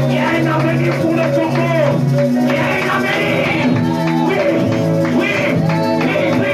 Il y a un avenir pour le Congo. Il y a un avenir. Oui, oui, oui, oui.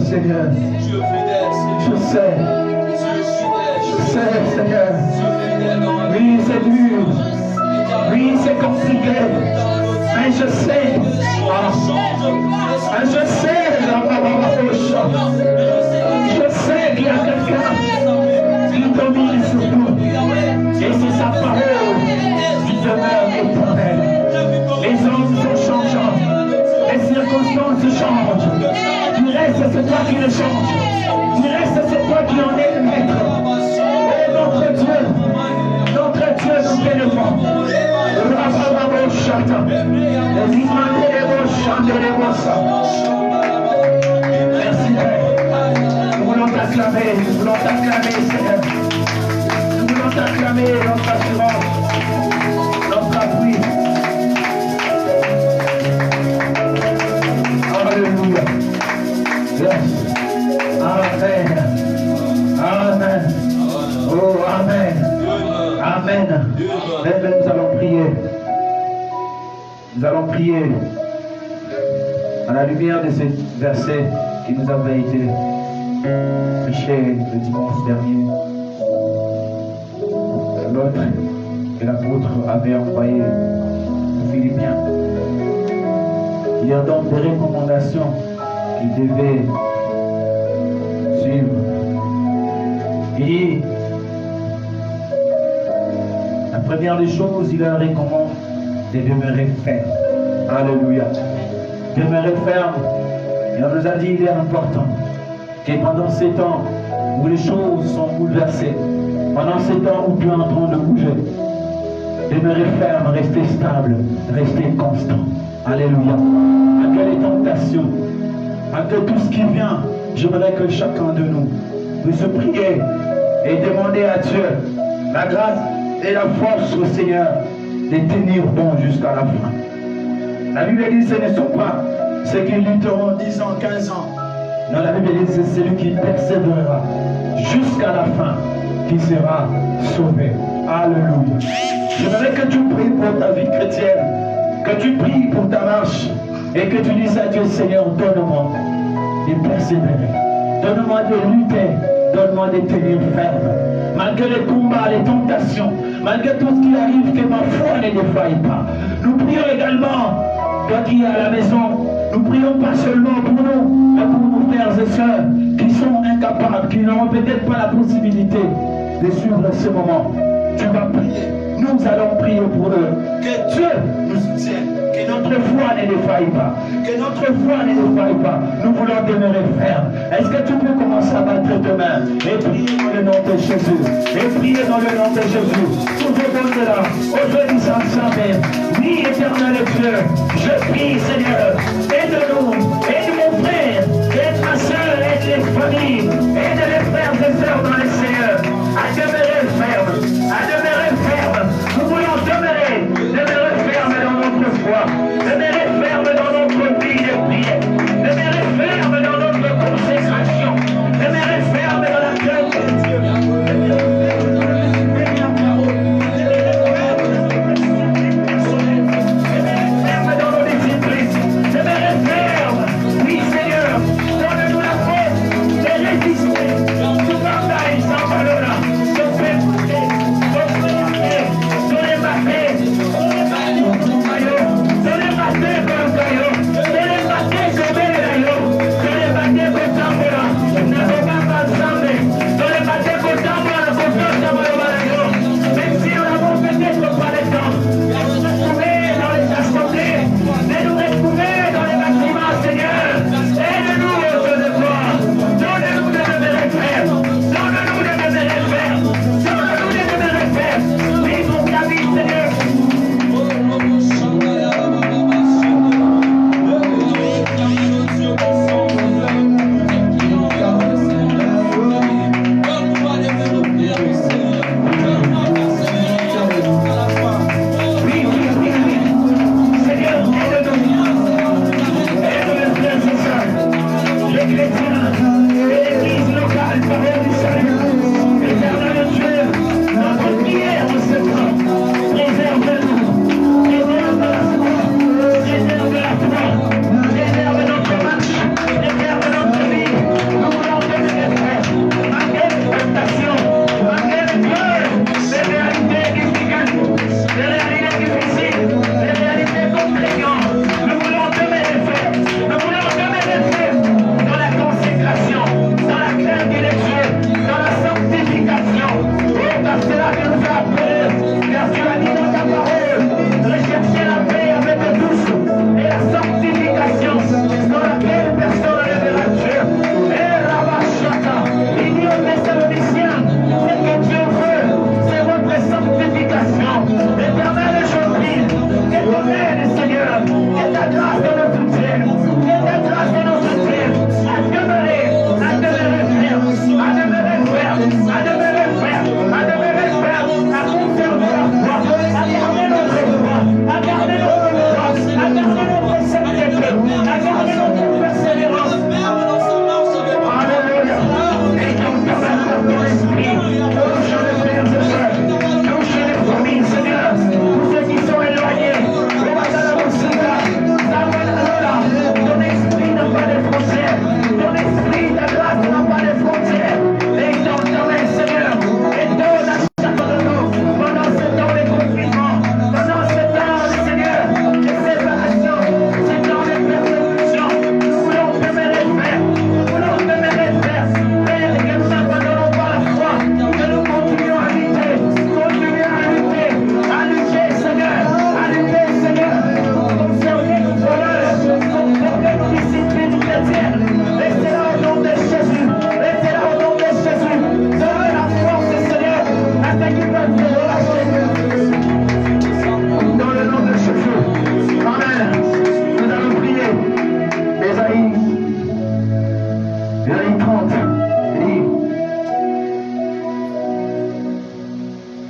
Seigneur. Je sais, Seigneur. Oui, c'est dur. Oui, c'est compliqué. Mais je sais. Je sais, je sais qu'il y a quelqu'un qui domine sur tout. Et c'est sa parole qui demeure éternelle. Les hommes sont changeants. Les circonstances changent. Du reste, c'est toi qui le change. Du reste, c'est toi qui en es le maître. Et notre Dieu nous téléphone. Merci Père. Nous voulons t'acclamer, Seigneur. Nous voulons t'acclamer notre assurance, notre appui. Alléluia. Yes. Maintenant, nous allons prier. Nous allons prier à la lumière de ces versets qui nous avaient été prêchés le dimanche dernier. L'autre que l'apôtre avait envoyé aux Philippiens. Il y a donc des recommandations qu'il devait suivre. Il dit, la première des choses, il leur recommande de demeurer ferme. Alléluia. Demeurer ferme. Et on nous a dit, il est important que pendant ces temps où les choses sont bouleversées, pendant ces temps où tu es en train de bouger, demeurer ferme, rester stable, rester constant. Alléluia. Malgré les tentations, malgré tout ce qui vient, j'aimerais que chacun de nous puisse prier et demander à Dieu la grâce et la force au Seigneur de tenir bon jusqu'à la fin. La Bible dit ce ne sont pas ceux qui lutteront 10 ans, 15 ans. Non, la Bible dit c'est celui qui persévérera jusqu'à la fin qui sera sauvé. Alléluia. J'aimerais que tu pries pour ta vie chrétienne, que tu pries pour ta marche et que tu dises à Dieu, Seigneur, donne-moi de persévérer, donne-moi de lutter, donne-moi de tenir ferme. Malgré les combats, les tentations, malgré tout ce qui arrive, que ma foi ne défaille pas. Nous prions également, toi qui es à la maison, nous prions pas seulement pour nous, mais pour nos frères et sœurs qui sont incapables, qui n'auront peut-être pas la possibilité de suivre ce moment. Tu vas prier. Nous allons prier pour eux. Que Dieu nous soutienne. Que notre foi ne défaille pas. Que notre foi ne défaille pas. Nous voulons demeurer fermes. Est-ce que tu peux commencer à battre tes mains et prier dans le nom de Jésus. Et prier dans le nom de Jésus. Tout le monde là. Aujourd'hui, ça s'appelle. Oui, éternel Dieu. Je prie, Seigneur. Aide-nous. Aide mon frère. Aide ma soeur. Aide les familles. Aide les frères et sœurs dans le Seigneur. À demeurer ferme. À demeurer ferme. Nous voulons demeurer ferme dans notre foi, demeurer ferme dans notre vie de prière, demeurer ferme dans notre consécration, demeurer ferme dans la crainte de Dieu, demeurer ferme dans la parole, demeurer ferme dans nos disciplines, demeurer ferme, oui Seigneur, donne-nous la force de résister, tout bataille.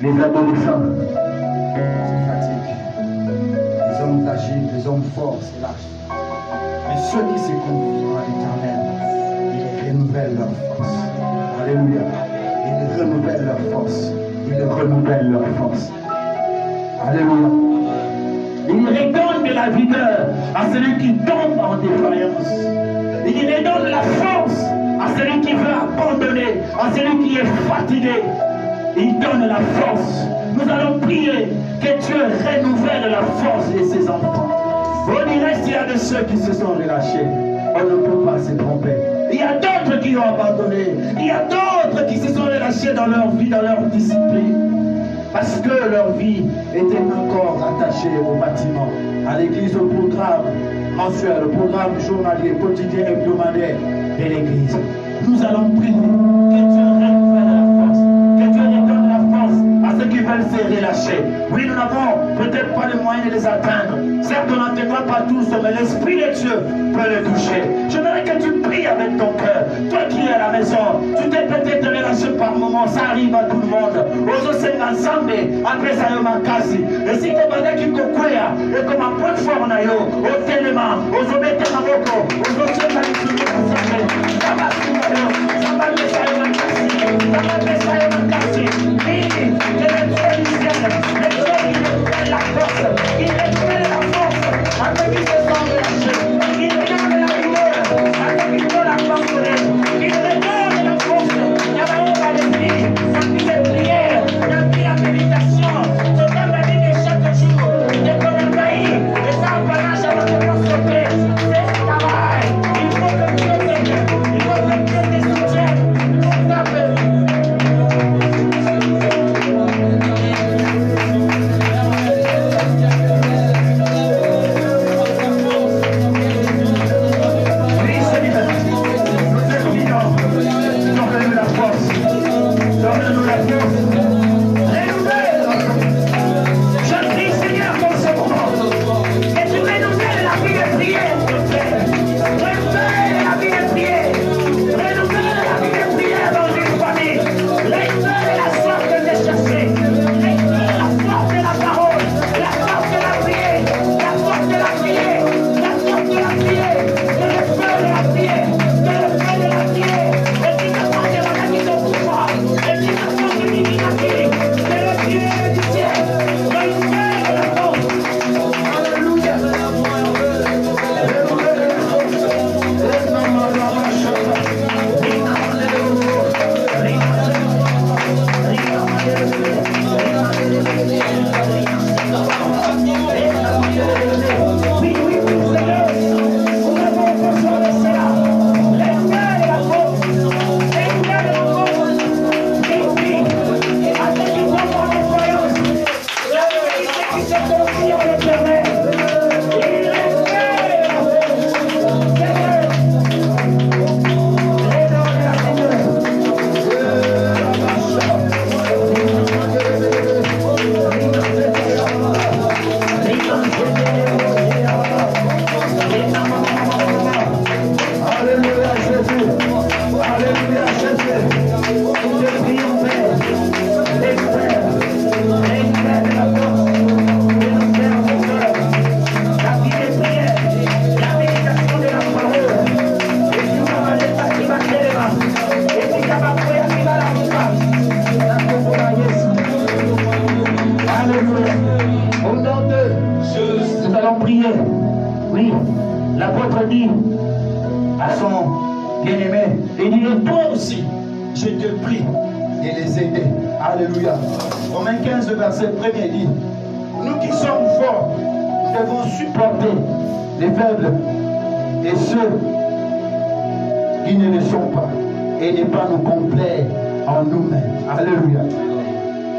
les adolescents. se fatiguent. Les hommes âgés, les hommes forts se lâchent. Mais ceux qui se confient à l'Éternel, ils renouvellent leur force. Alléluia. Ils renouvellent leur force. Ils renouvellent leur force. Alléluia. Il redonne de la vigueur à celui qui tombe en défaillance. Il redonne la force à celui qui veut abandonner, à celui qui est fatigué. Il donne la force. Nous allons prier que Dieu renouvelle la force de ses enfants. On dirait qu'il y a de ceux qui se sont relâchés. On ne peut pas se tromper. Il y a d'autres qui ont abandonné. Il y a d'autres qui se sont relâchés dans leur vie, dans leur discipline. Parce que leur vie était encore attachée au bâtiment, à l'église, au programme mensuel, au programme journalier, quotidien, hebdomadaire de l'église. Nous allons prier que Dieu renouvelle la force, que Dieu redonne la force à ceux qui veulent se relâcher. Oui, nous n'avons peut-être pas les moyens de les atteindre. Certes, on n'atteindra pas tous, mais l'Esprit de Dieu peut les toucher. Je voudrais que tu pries avec ton cœur. Toi qui es à la maison, tu t'es peut-être relâché par moment, ça arrive à tout le monde. Ozo senga ensemble, après ça yo makasi. Et si tu es qui kokwea, et comme un point fort na yo, au téléma, ozo bete maboko, ozo senga l'Esprit ensemble. Ça va finir, ça va laisser yo makasi, ça va laisser yo makasi. Oui, que le Dieu du ciel, le Dieu qui récupère la force, il récupère la force, à ceux qui se sont relâchés, il redonne la vigueur, à ceux qui veulent abandonner, il redonne la force, il y a la l'esprit, il y a la prière, il y a la méditation, c'est comme la vie de chaque jour, c'est comme un pays, et ça en parlant, ça va se construire, c'est ce travail, il faut que Dieu t'aide, il faut que Dieu te soutienne, il faut que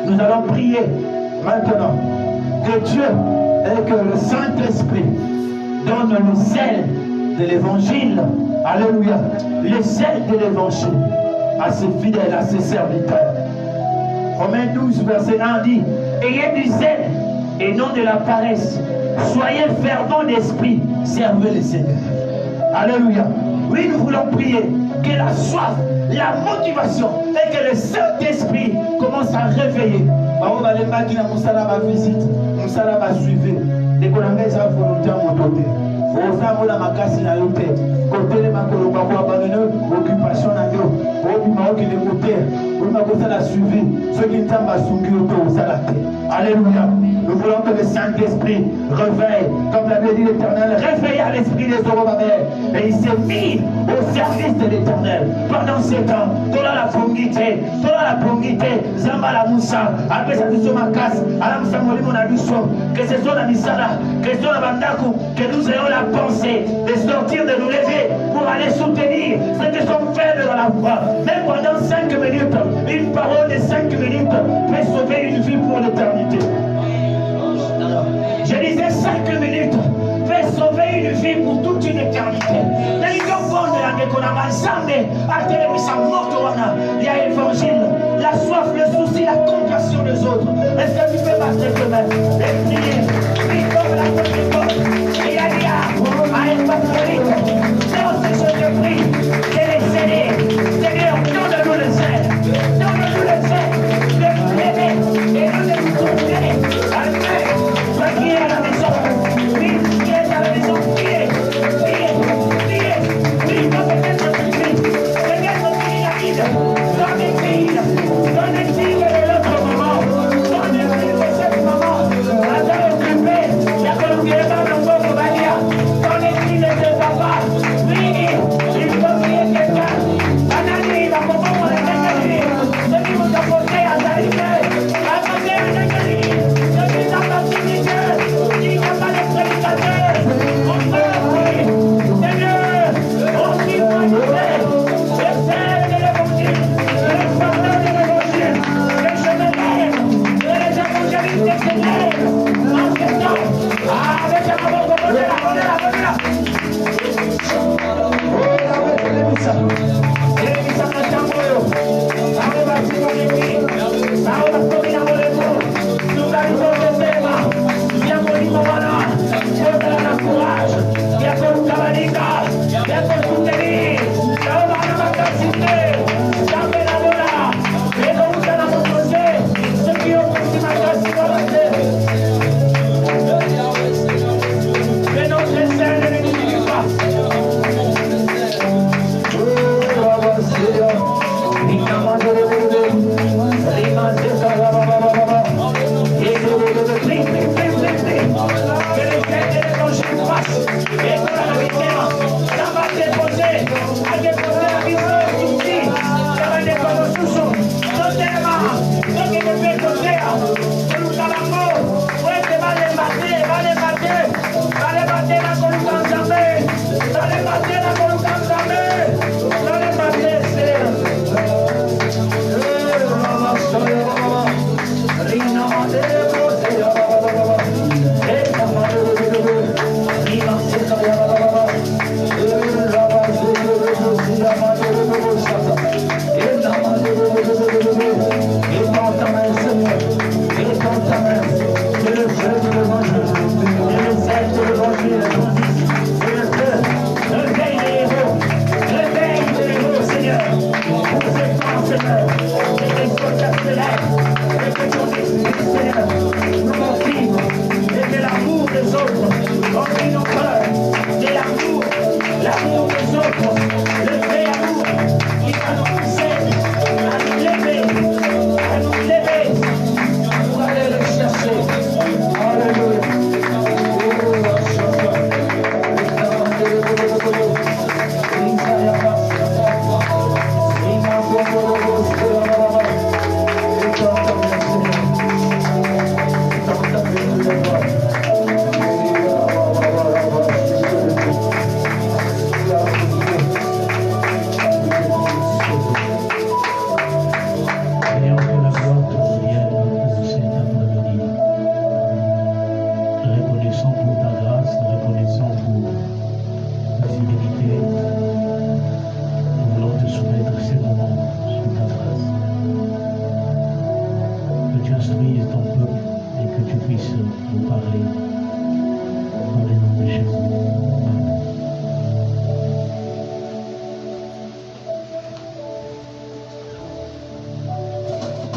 Nous allons prier maintenant que Dieu et que le Saint-Esprit donne le zèle de l'évangile. Alléluia. Le zèle de l'évangile à ses fidèles, à ses serviteurs. Romains 12, verset 1 dit: ayez du zèle et non de la paresse. Soyez fervents d'esprit, servez le Seigneur. Alléluia. Oui, nous voulons prier que la soif, la motivation et que le Saint-Esprit commence à réveiller. Bao balembaki na musala ba visite, musala ba suivre. Découvrir ça volontaire mon côté. Ozamola makasi na yo te. Côté makolo ba kwa banene occupation na yo. Obi maoki de côté. Obi makosa la suivi. Ceux qui t'amba sungi au to osala te. Alléluia. Nous voulons que le Saint-Esprit réveille, comme l'avait dit l'Éternel, réveille à l'esprit des Zorobabel. Et il s'est mis au service de l'Éternel. Pendant ce temps, tola la promité, Zamba la Moussa, après sa mission ma casse, Alam Samoli mon aluson, que ce soit la Misala, que ce soit la Bandaku, que nous ayons la pensée de sortir, de nous lever pour aller soutenir ceux qui sont faibles dans la foi. Même pendant 5 minutes, une parole de 5 minutes peut sauver une vie pour l'éternité. Je disais 5 minutes peut sauver une vie pour toute une éternité. Il y a l'évangile, la soif, le souci, la compassion des autres. Est-ce que tu peux battre tes mains et prier? Oui, comme la Côte et à c'est aussi ce que je prie. C'est les céder. Seigneur, donne-nous le zèle. Donne-nous le zèle de l'aimer et de nous soutenir. Amen. Sois qui est à la maison. Oui, qui est à la maison. Priez. Oui, comme peut-être que tu pries. Seigneur, nous prie la vie. Donne une fille de l'autre moment. Donne une fille de cette maman. Attends, occupé. Il y a que nous qui est dans le corps de Balia. Donne une fille de ce papa. Oui, il faut prier quelqu'un. Banani, la maman, on est dégueulé. Ce qui vous a porté à s'arriver. Attendez, on est dégueulé. Ce qui n'a pas signifié. Il n'y a pas de prédicateur. On peut prier. Seigneur, on s'y va nous faire. Je sais de l'évangile. Le pardon de l'évangile. Que je me lève. Que les évangélistes se lèvent. En ce temps. Avec la maman, la.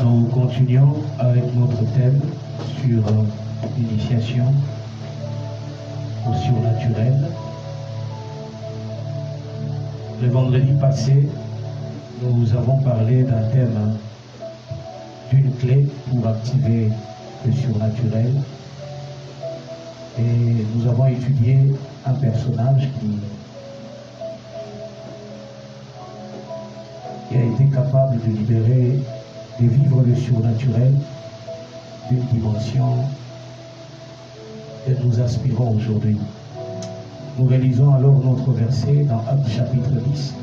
Nous continuons avec notre thème sur l'initiation au surnaturel. Le vendredi passé, nous avons parlé d'un thème, d'une clé pour activer le surnaturel. Et nous avons étudié un personnage qui a été capable de libérer, de vivre le surnaturel d'une dimension que nous aspirons aujourd'hui. Nous réalisons alors notre verset dans Actes chapitre 10.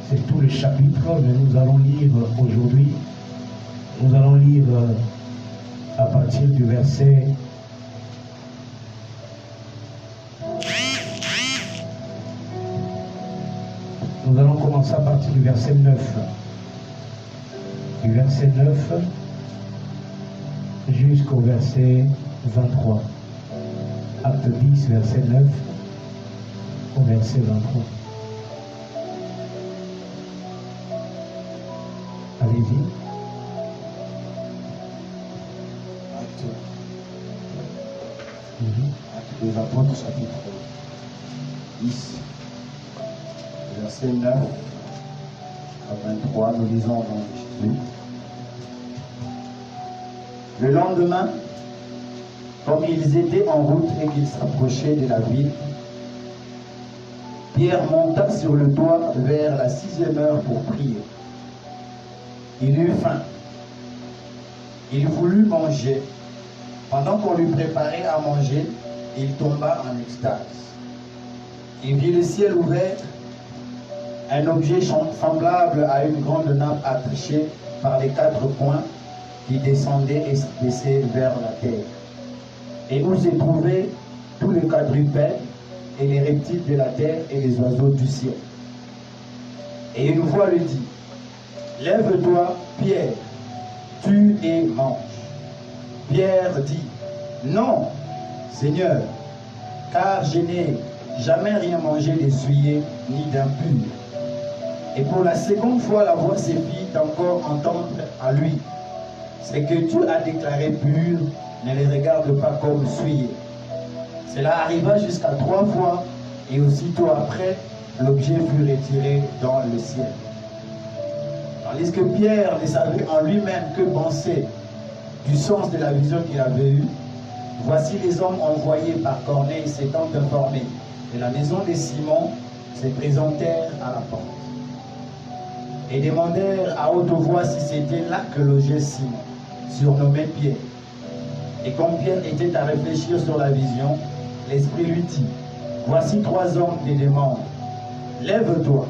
C'est tout le chapitre, mais nous allons lire aujourd'hui, nous allons lire à partir du verset Nous allons commencer à partir du verset 9. Du verset 9 jusqu'au verset 23. Acte 10, verset 9 au verset 23. Allez-y. Acte des Apôtres, chapitre 10. Verset 9 à 23, nous lisons au nom de Jésus. Le lendemain, comme ils étaient en route et qu'ils s'approchaient de la ville, Pierre monta sur le toit vers la 6e heure pour prier. Il eut faim. Il voulut manger. Pendant qu'on lui préparait à manger, il tomba en extase. Il vit le ciel ouvert, un objet semblable à une grande nappe attachée par les 4 coins qui descendait et s'abaissait vers la terre, et où se trouvaient tous les quadrupèdes et les reptiles de la terre et les oiseaux du ciel. Et une voix lui dit, « Lève-toi, Pierre, tue et mange. » Pierre dit, « Non, Seigneur, car je n'ai jamais rien mangé d'essuyé ni d'impur. » Et pour la seconde fois, la voix se fit encore entendre à lui. « Ce que tu as déclaré pur, ne les regarde pas comme souillé. » Cela arriva jusqu'à 3 fois, et aussitôt après, l'objet fut retiré dans le ciel. Tandis que Pierre ne savait en lui-même que penser du sens de la vision qu'il avait eue, voici les hommes envoyés par Corneille s'étant informés de la maison de Simon se présentèrent à la porte et demandèrent à haute voix si c'était là que logeait Simon, surnommé Pierre. Et comme Pierre était à réfléchir sur la vision, l'Esprit lui dit, « Voici 3 hommes qui demandent, lève-toi,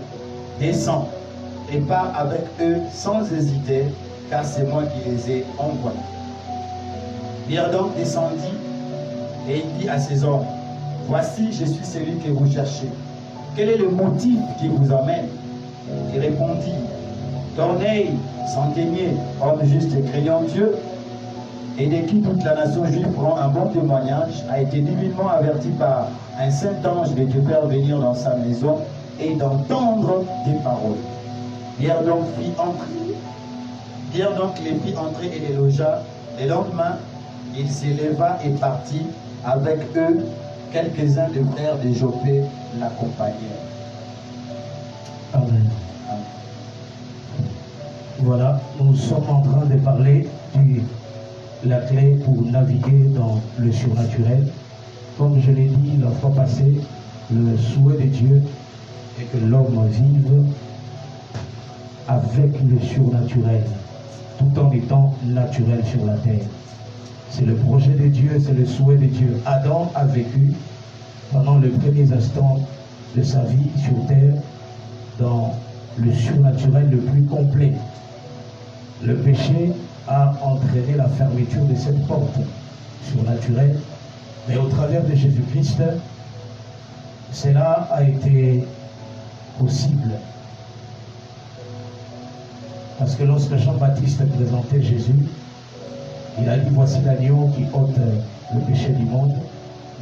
descends, et pars avec eux sans hésiter, car c'est moi qui les ai envoyés. » Pierre donc descendit et il dit à ces hommes, « Voici, je suis celui que vous cherchez. Quel est le motif qui vous amène ?» Il répondit, « Corneille, centenier, homme juste et craignant Dieu, et de qui toute la nation juive prend un bon témoignage, a été divinement averti par un saint ange de te faire venir dans sa maison et d'entendre des paroles. » Pierre donc les fit entrer et les logea. Le lendemain, il s'éleva et partit. Avec eux, quelques-uns des frères de Joppé l'accompagnèrent. Amen. Voilà, nous sommes en train de parler de la clé pour naviguer dans le surnaturel. Comme je l'ai dit la fois passée, le souhait de Dieu est que l'homme vive avec le surnaturel, tout en étant naturel sur la terre. C'est le projet de Dieu, c'est le souhait de Dieu. Adam a vécu pendant les premiers instants de sa vie sur terre dans le surnaturel le plus complet. Le péché a entraîné la fermeture de cette porte surnaturelle, mais au travers de Jésus-Christ, cela a été possible. Parce que lorsque Jean-Baptiste présentait Jésus, il a dit, voici l'agneau qui ôte le péché du monde.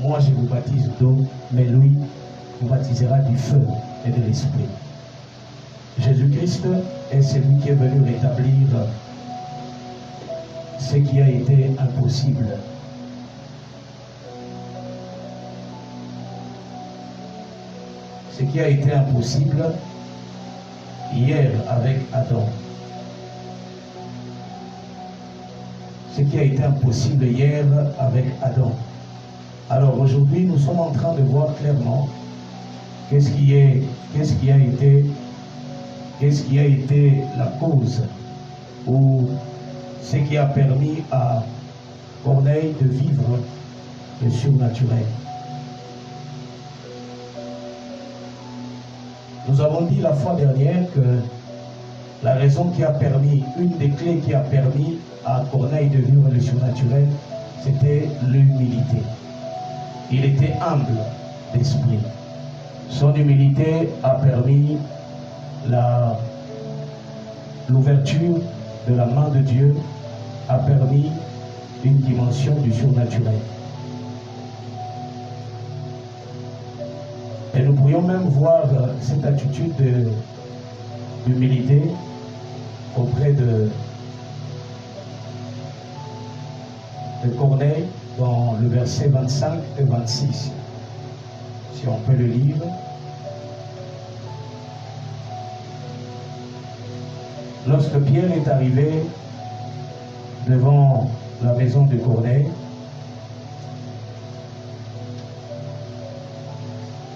Moi je vous baptise d'eau, mais lui vous baptisera du feu et de l'esprit. Jésus-Christ est celui qui est venu rétablir ce qui a été impossible. Ce qui a été impossible hier avec Adam. Ce qui a été impossible hier avec Adam. Alors aujourd'hui, nous sommes en train de voir clairement qu'est-ce qui a été la cause ou ce qui a permis à Corneille de vivre le surnaturel. Nous avons dit la fois dernière que la raison qui a permis, une des clés qui a permis à Corneille de vivre le surnaturel, c'était l'humilité. Il était humble d'esprit. Son humilité a permis l'ouverture de la main de Dieu, a permis une dimension du surnaturel. Et nous pourrions même voir cette attitude d'humilité auprès de Corneille dans le verset 25 et 26. Si on peut le lire. Lorsque Pierre est arrivé devant la maison de Corneille,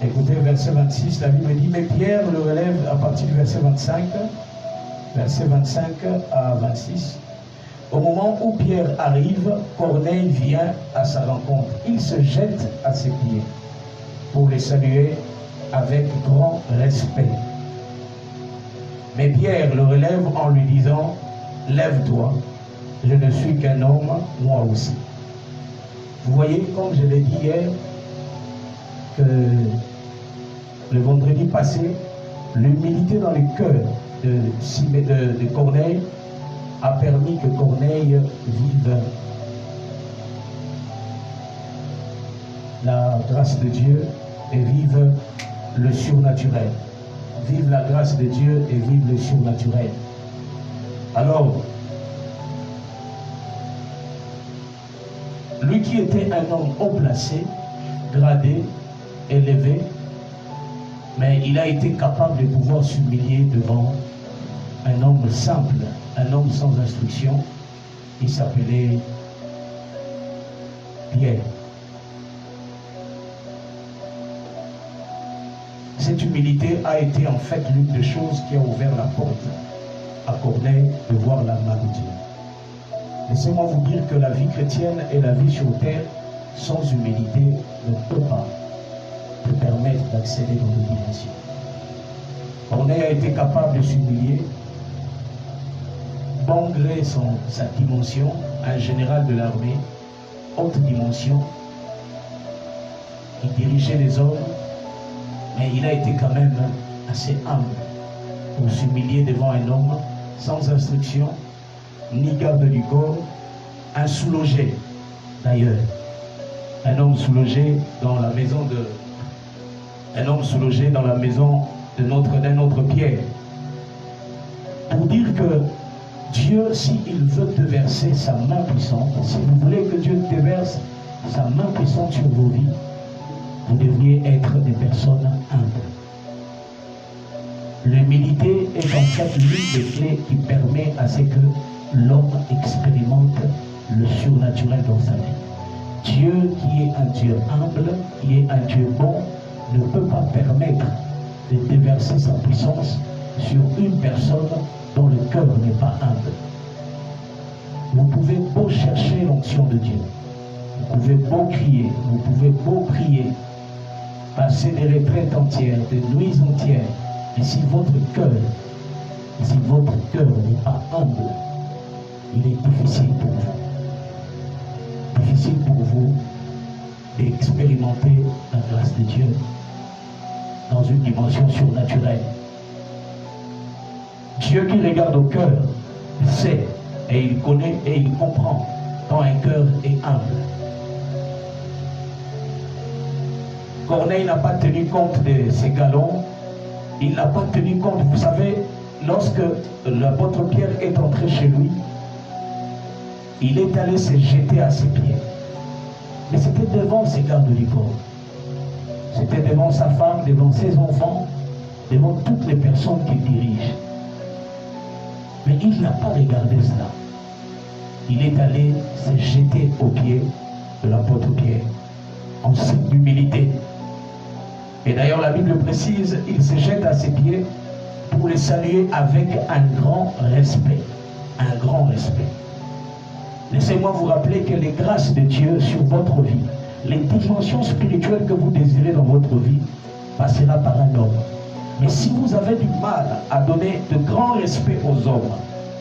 écoutez, verset 26, la Bible dit, mais Pierre le relève à partir du verset 25 à 26. Au moment où Pierre arrive, Corneille vient à sa rencontre. Il se jette à ses pieds pour les saluer avec grand respect. Mais Pierre le relève en lui disant, lève-toi, je ne suis qu'un homme, moi aussi. Vous voyez, comme je l'ai dit hier, que le vendredi passé, l'humilité dans le cœur de Corneille a permis que Corneille vive la grâce de Dieu et vive le surnaturel. Vive la grâce de Dieu et vive le surnaturel. Alors, lui qui était un homme haut placé, gradé, élevé, mais il a été capable de pouvoir s'humilier devant un homme simple, un homme sans instruction. Il s'appelait Pierre. Cette humilité a été en fait l'une des choses qui a ouvert la porte à Corneille de voir la main de Dieu. Laissez-moi vous dire que la vie chrétienne et la vie sur terre sans humilité ne peut pas te permettre d'accéder dans des dimensions. Corneille a été capable de s'humilier, malgré sa dimension, un général de l'armée, haute dimension. Il dirigeait les hommes, mais il a été quand même assez humble pour s'humilier devant un homme sans instruction, ni garde du corps, un sous-logé d'ailleurs, un homme sous-logé dans la maison d'un autre Pierre. Pour dire que Dieu, s'il veut te verser sa main puissante, si vous voulez que Dieu te verse sa main puissante sur vos vies, vous devriez être des personnes humbles. L'humilité est en fait l'une des clés qui permet à ce que l'homme expérimente le surnaturel dans sa vie. Dieu qui est un Dieu humble, qui est un Dieu bon, ne peut pas permettre de déverser sa puissance sur une personne dont le cœur n'est pas humble. Vous pouvez beau chercher l'onction de Dieu, vous pouvez beau crier, vous pouvez beau prier, passer des retraites entières, des nuits entières, et si votre cœur n'est pas humble, il est difficile pour vous. Difficile pour vous d'expérimenter la grâce de Dieu dans une dimension surnaturelle. Dieu qui regarde au cœur sait et il connaît et il comprend quand un cœur est humble. Corneille n'a pas tenu compte de ses galons, il n'a pas tenu compte, vous savez, lorsque l'apôtre Pierre est entré chez lui, il est allé se jeter à ses pieds. Mais c'était devant ses gardes du corps. C'était devant sa femme, devant ses enfants, devant toutes les personnes qu'il dirige. Mais il n'a pas regardé cela. Il est allé se jeter aux pieds de l'apôtre Pierre, en signe d'humilité. Et d'ailleurs, la Bible précise, il se jette à ses pieds pour les saluer avec un grand respect. Un grand respect. Laissez-moi vous rappeler que les grâces de Dieu sur votre vie, les dimensions spirituelles que vous désirez dans votre vie, passera par un homme. Mais si vous avez du mal à donner de grand respect aux hommes,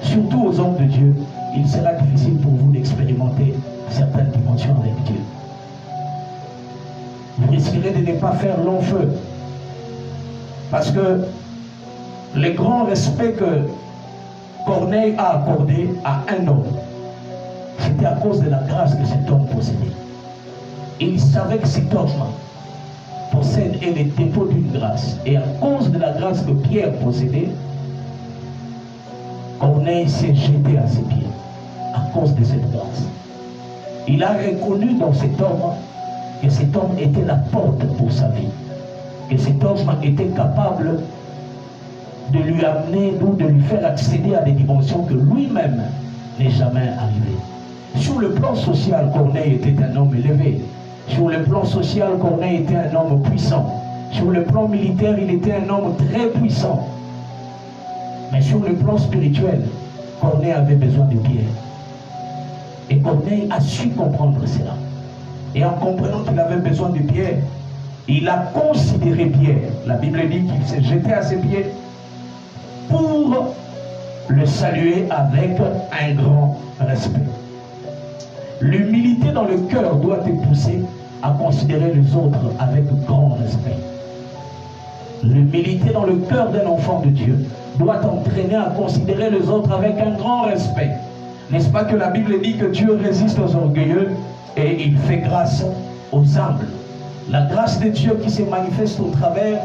surtout aux hommes de Dieu, il sera difficile pour vous d'expérimenter certaines dimensions avec Dieu. Vous risquerez de ne pas faire long feu. Parce que le grand respect que Corneille a accordé à un homme, c'était à cause de la grâce que cet homme possédait. Et il savait que cet homme possède et les dépôts d'une grâce. Et à cause de la grâce que Pierre possédait, Corneille s'est jeté à ses pieds à cause de cette grâce. Il a reconnu dans cet homme que cet homme était la porte pour sa vie. Que cet homme était capable de lui amener ou de lui faire accéder à des dimensions que lui-même n'est jamais arrivé. Sur le plan social, Corneille était un homme élevé. Sur le plan social, Corneille était un homme puissant. Sur le plan militaire, il était un homme très puissant. Mais sur le plan spirituel, Corneille avait besoin de Pierre. Et Corneille a su comprendre cela. Et en comprenant qu'il avait besoin de Pierre, il a considéré Pierre. La Bible dit qu'il s'est jeté à ses pieds pour le saluer avec un grand respect. L'humilité dans le cœur doit te pousser à considérer les autres avec grand respect. L'humilité dans le cœur d'un enfant de Dieu doit t'entraîner à considérer les autres avec un grand respect. N'est-ce pas que la Bible dit que Dieu résiste aux orgueilleux et il fait grâce aux humbles? La grâce de Dieu qui se manifeste au travers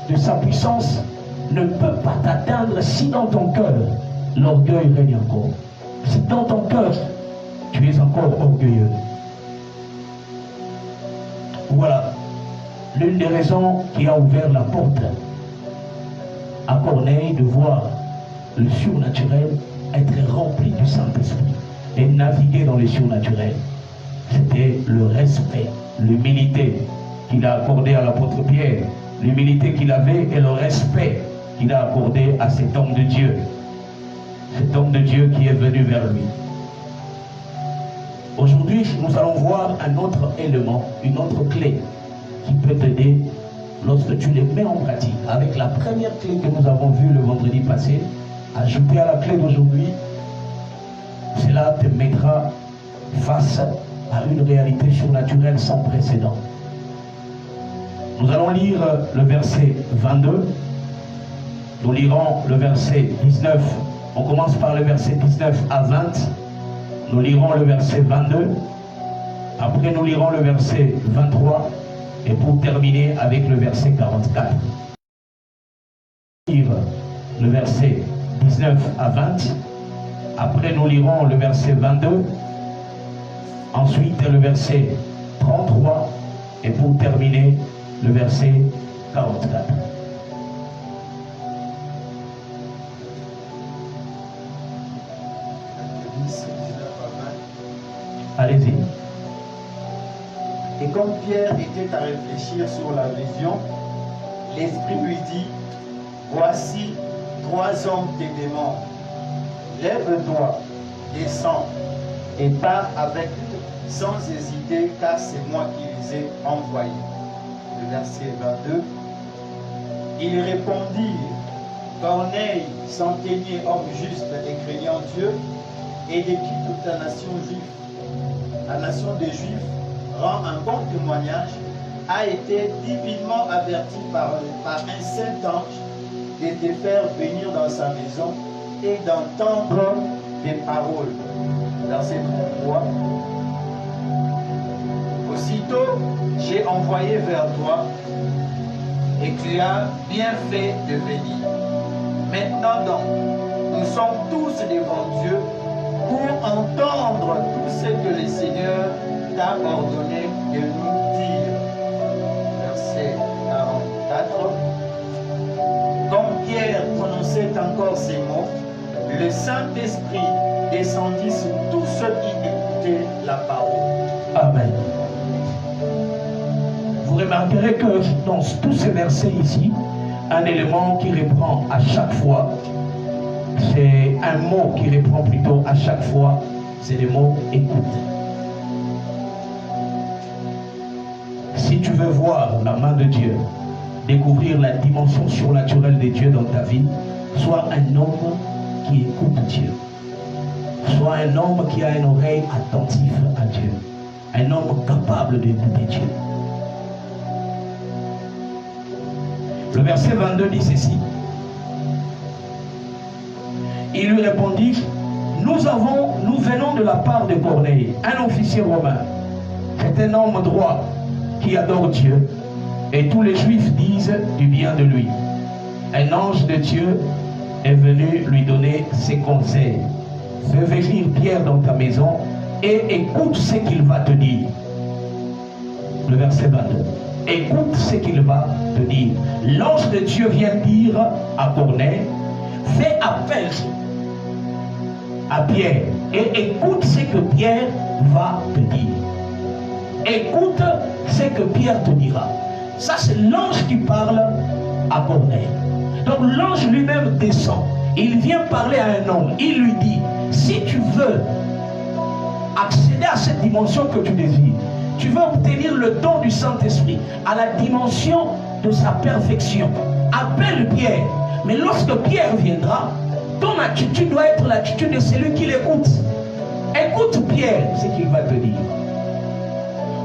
de sa puissance ne peut pas t'atteindre si dans ton cœur l'orgueil règne encore. Si dans ton cœur tu es encore orgueilleux. Voilà l'une des raisons qui a ouvert la porte à Corneille de voir le surnaturel être rempli du Saint-Esprit et naviguer dans le surnaturel. C'était le respect, l'humilité qu'il a accordé à l'apôtre Pierre, l'humilité qu'il avait et le respect qu'il a accordé à cet homme de Dieu. Cet homme de Dieu qui est venu vers lui. Aujourd'hui, nous allons voir un autre élément, une autre clé qui peut t'aider lorsque tu les mets en pratique. Avec la première clé que nous avons vue le vendredi passé, ajoutée à la clé d'aujourd'hui, cela te mettra face à une réalité surnaturelle sans précédent. Nous allons lire le verset 22. Nous lirons le verset 19. On commence par le verset 19 à 20. Nous lirons le verset 22. Après, nous lirons le verset 23. Et pour terminer avec le verset 44. Lire le verset 19 à 20. Après, nous lirons le verset 22. Ensuite, le verset 33. Et pour terminer, le verset 44. Allez-y. Et comme Pierre était à réfléchir sur la vision, l'Esprit lui dit, voici 3 hommes te demandent. Lève-toi, descends, et pars avec eux sans hésiter, car c'est moi qui les ai envoyés. Le verset 22. Il répondit, Corneille, centenier, homme juste et craignant Dieu, et de qui toute la nation juive, la nation des Juifs, rend un bon témoignage, a été divinement averti par un saint ange de te faire venir dans sa maison et d'entendre des paroles. Verset 33. Aussitôt, j'ai envoyé vers toi et tu as bien fait de venir. Maintenant donc, nous sommes tous devant Dieu pour entendre entendre tout ce que le Seigneur t'a ordonné de nous dire. Verset 44. Quand Pierre prononçait encore ces mots, le Saint-Esprit descendit sur tous ceux qui écoutaient la parole. Amen. Vous remarquerez que dans tous ces versets ici, un élément qui reprend à chaque fois, c'est un mot qui reprend plutôt à chaque fois, c'est le mot écoute. Si tu veux voir la main de Dieu, découvrir la dimension surnaturelle de Dieu dans ta vie, sois un homme qui écoute Dieu. Sois un homme qui a une oreille attentive à Dieu. Un homme capable d'écouter Dieu. Le verset 22 dit ceci. Il lui répondit, nous venons de la part de Corneille, un officier romain. C'est un homme droit qui adore Dieu. Et tous les Juifs disent du bien de lui. Un ange de Dieu est venu lui donner ses conseils. Fais venir Pierre dans ta maison et écoute ce qu'il va te dire. Le verset 22. Écoute ce qu'il va te dire. L'ange de Dieu vient dire à Corneille, fais appel à Pierre et écoute ce que Pierre va te dire. Écoute ce que Pierre te dira. Ça, c'est l'ange qui parle à Corneille. Donc l'ange lui-même descend. Il vient parler à un homme. Il lui dit, si tu veux accéder à cette dimension que tu désires, tu veux obtenir le don du Saint-Esprit, à la dimension de sa perfection, appelle Pierre. Mais lorsque Pierre viendra, ton attitude doit être l'attitude de celui qui l'écoute. Écoute Pierre, ce qu'il va te dire.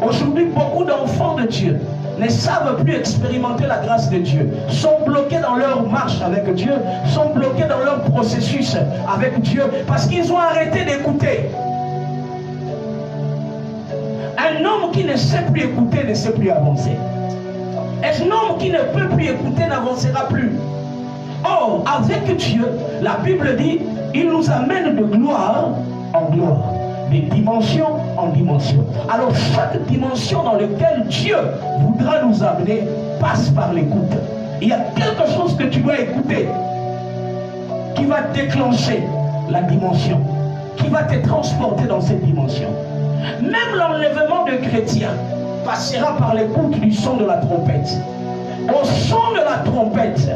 Aujourd'hui, beaucoup d'enfants de Dieu ne savent plus expérimenter la grâce de Dieu, sont bloqués dans leur marche avec Dieu, sont bloqués dans leur processus avec Dieu, parce qu'ils ont arrêté d'écouter. Un homme qui ne sait plus écouter ne sait plus avancer. Un homme qui ne peut plus écouter n'avancera plus. Or, avec Dieu, la Bible dit, il nous amène de gloire en gloire, de dimension en dimension. Alors chaque dimension dans laquelle Dieu voudra nous amener passe par l'écoute. Il y a quelque chose que tu dois écouter qui va déclencher la dimension, qui va te transporter dans cette dimension. Même l'enlèvement de chrétiens passera par l'écoute du son de la trompette. Au son de la trompette,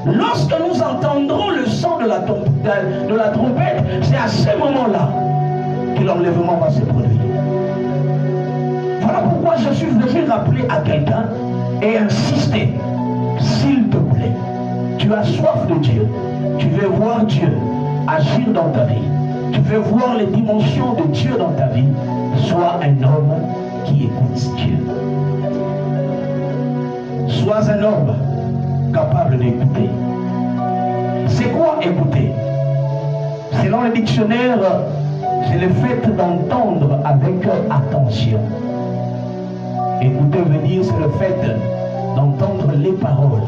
lorsque nous entendrons le son de la trompette, c'est à ce moment-là que l'enlèvement va se produire. Voilà pourquoi je suis venu rappeler à quelqu'un et insister. S'il te plaît, tu as soif de Dieu, tu veux voir Dieu agir dans ta vie, tu veux voir les dimensions de Dieu dans ta vie, sois un homme qui écoute Dieu. Sois un homme capable d'écouter. C'est quoi écouter? Selon le dictionnaire, c'est le fait d'entendre avec attention. Écouter veut dire, c'est le fait d'entendre les paroles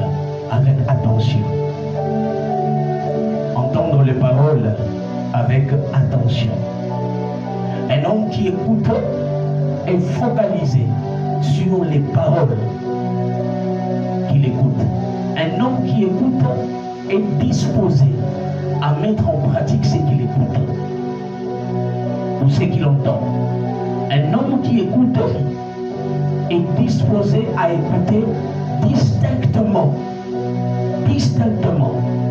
avec attention. Entendre les paroles avec attention. Un homme qui écoute est focalisé sur les paroles qu'il écoute. Un homme qui écoute est disposé à mettre en pratique ce qu'il écoute ou ce qu'il entend. Un homme qui écoute est disposé à écouter distinctement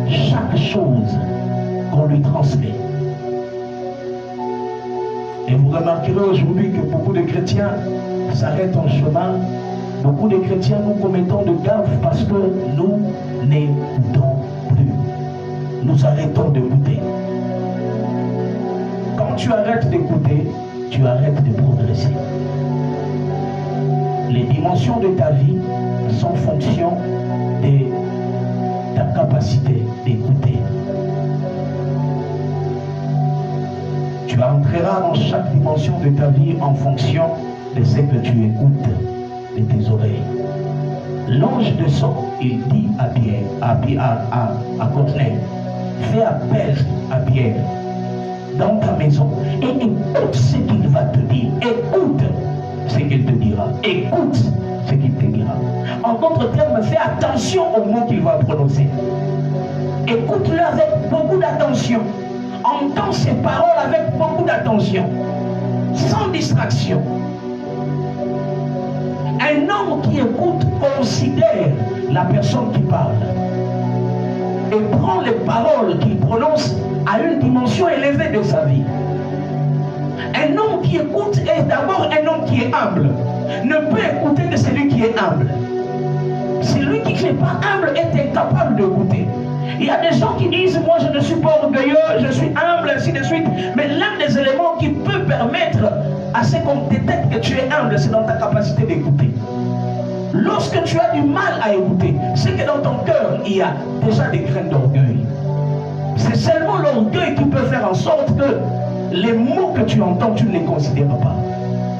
chaque chose qu'on lui transmet. Et vous remarquerez aujourd'hui que beaucoup de chrétiens s'arrêtent en chemin. Beaucoup de chrétiens nous commettons de gaffes parce que nous n'écoutons plus. Nous arrêtons d'écouter. Quand tu arrêtes d'écouter, tu arrêtes de progresser. Les dimensions de ta vie sont fonction de ta capacité d'écouter. Tu entreras dans chaque dimension de ta vie en fonction de ce que tu écoutes de tes oreilles. L'ange descend, il dit à Pierre, à Corneille, fais appel à Pierre. dans ta maison et écoute ce qu'il va te dire. Écoute ce qu'il te dira. Écoute ce qu'il te dira. En d'autres termes, fais attention aux mots qu'il va prononcer. Écoute-le avec beaucoup d'attention. Entends ses paroles avec beaucoup d'attention. Sans distraction. Un homme qui écoute considère la personne qui parle et prend les paroles qu'il prononce à une dimension élevée de sa vie. Un homme qui écoute est d'abord un homme qui est humble. Ne peut écouter que celui qui est humble. Celui qui n'est pas humble est incapable d'écouter. Il y a des gens qui disent, moi je ne suis pas orgueilleux, je suis humble, ainsi de suite. Mais l'un des éléments qui peut permettre à ce qu'on détecte que tu es humble, c'est dans ta capacité d'écouter. Lorsque tu as du mal à écouter, c'est que dans ton cœur, il y a déjà des graines d'orgueil. C'est seulement l'orgueil qui peut faire en sorte que les mots que tu entends, tu ne les considères pas.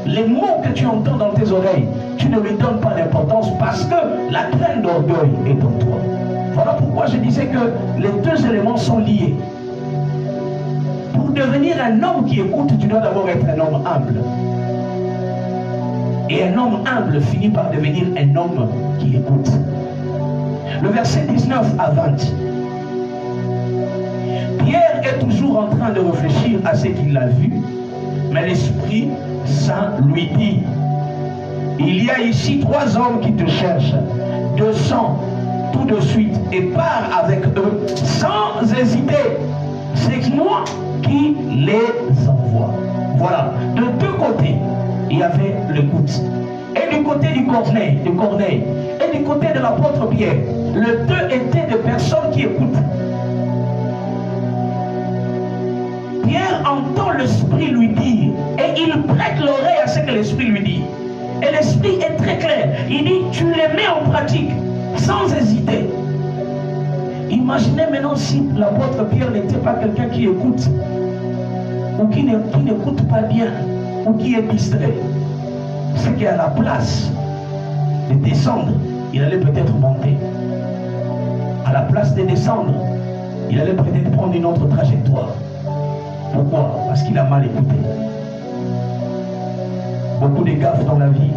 Les mots que tu entends dans tes oreilles, tu ne lui donnes pas d'importance parce que la graine d'orgueil est en toi. Voilà pourquoi je disais que les deux éléments sont liés. Pour devenir un homme qui écoute, tu dois d'abord être un homme humble. Et un homme humble finit par devenir un homme qui écoute. Le verset 19 à 20. Pierre est toujours en train de réfléchir à ce qu'il a vu, mais l'Esprit Saint lui dit, il y a ici 3 hommes qui te cherchent. Descends tout de suite et pars avec eux sans hésiter. C'est moi qui les envoie. Voilà, de deux côtés, il y avait l'écoute. Et du côté du Corneille, et du côté de l'apôtre Pierre, les deux étaient des personnes qui écoutent. Pierre entend l'Esprit lui dire, et il prête l'oreille à ce que l'Esprit lui dit. Et l'Esprit est très clair. Il dit, tu les mets en pratique, sans hésiter. Imaginez maintenant si l'apôtre Pierre n'était pas quelqu'un qui écoute, ou qui n'écoute pas bien, ou qui est distrait. C'est qu'à la place de descendre, il allait peut-être monter. À la place de descendre, il allait peut-être prendre une autre trajectoire. Pourquoi? Parce qu'il a mal écouté. Beaucoup de gaffes dans la vie,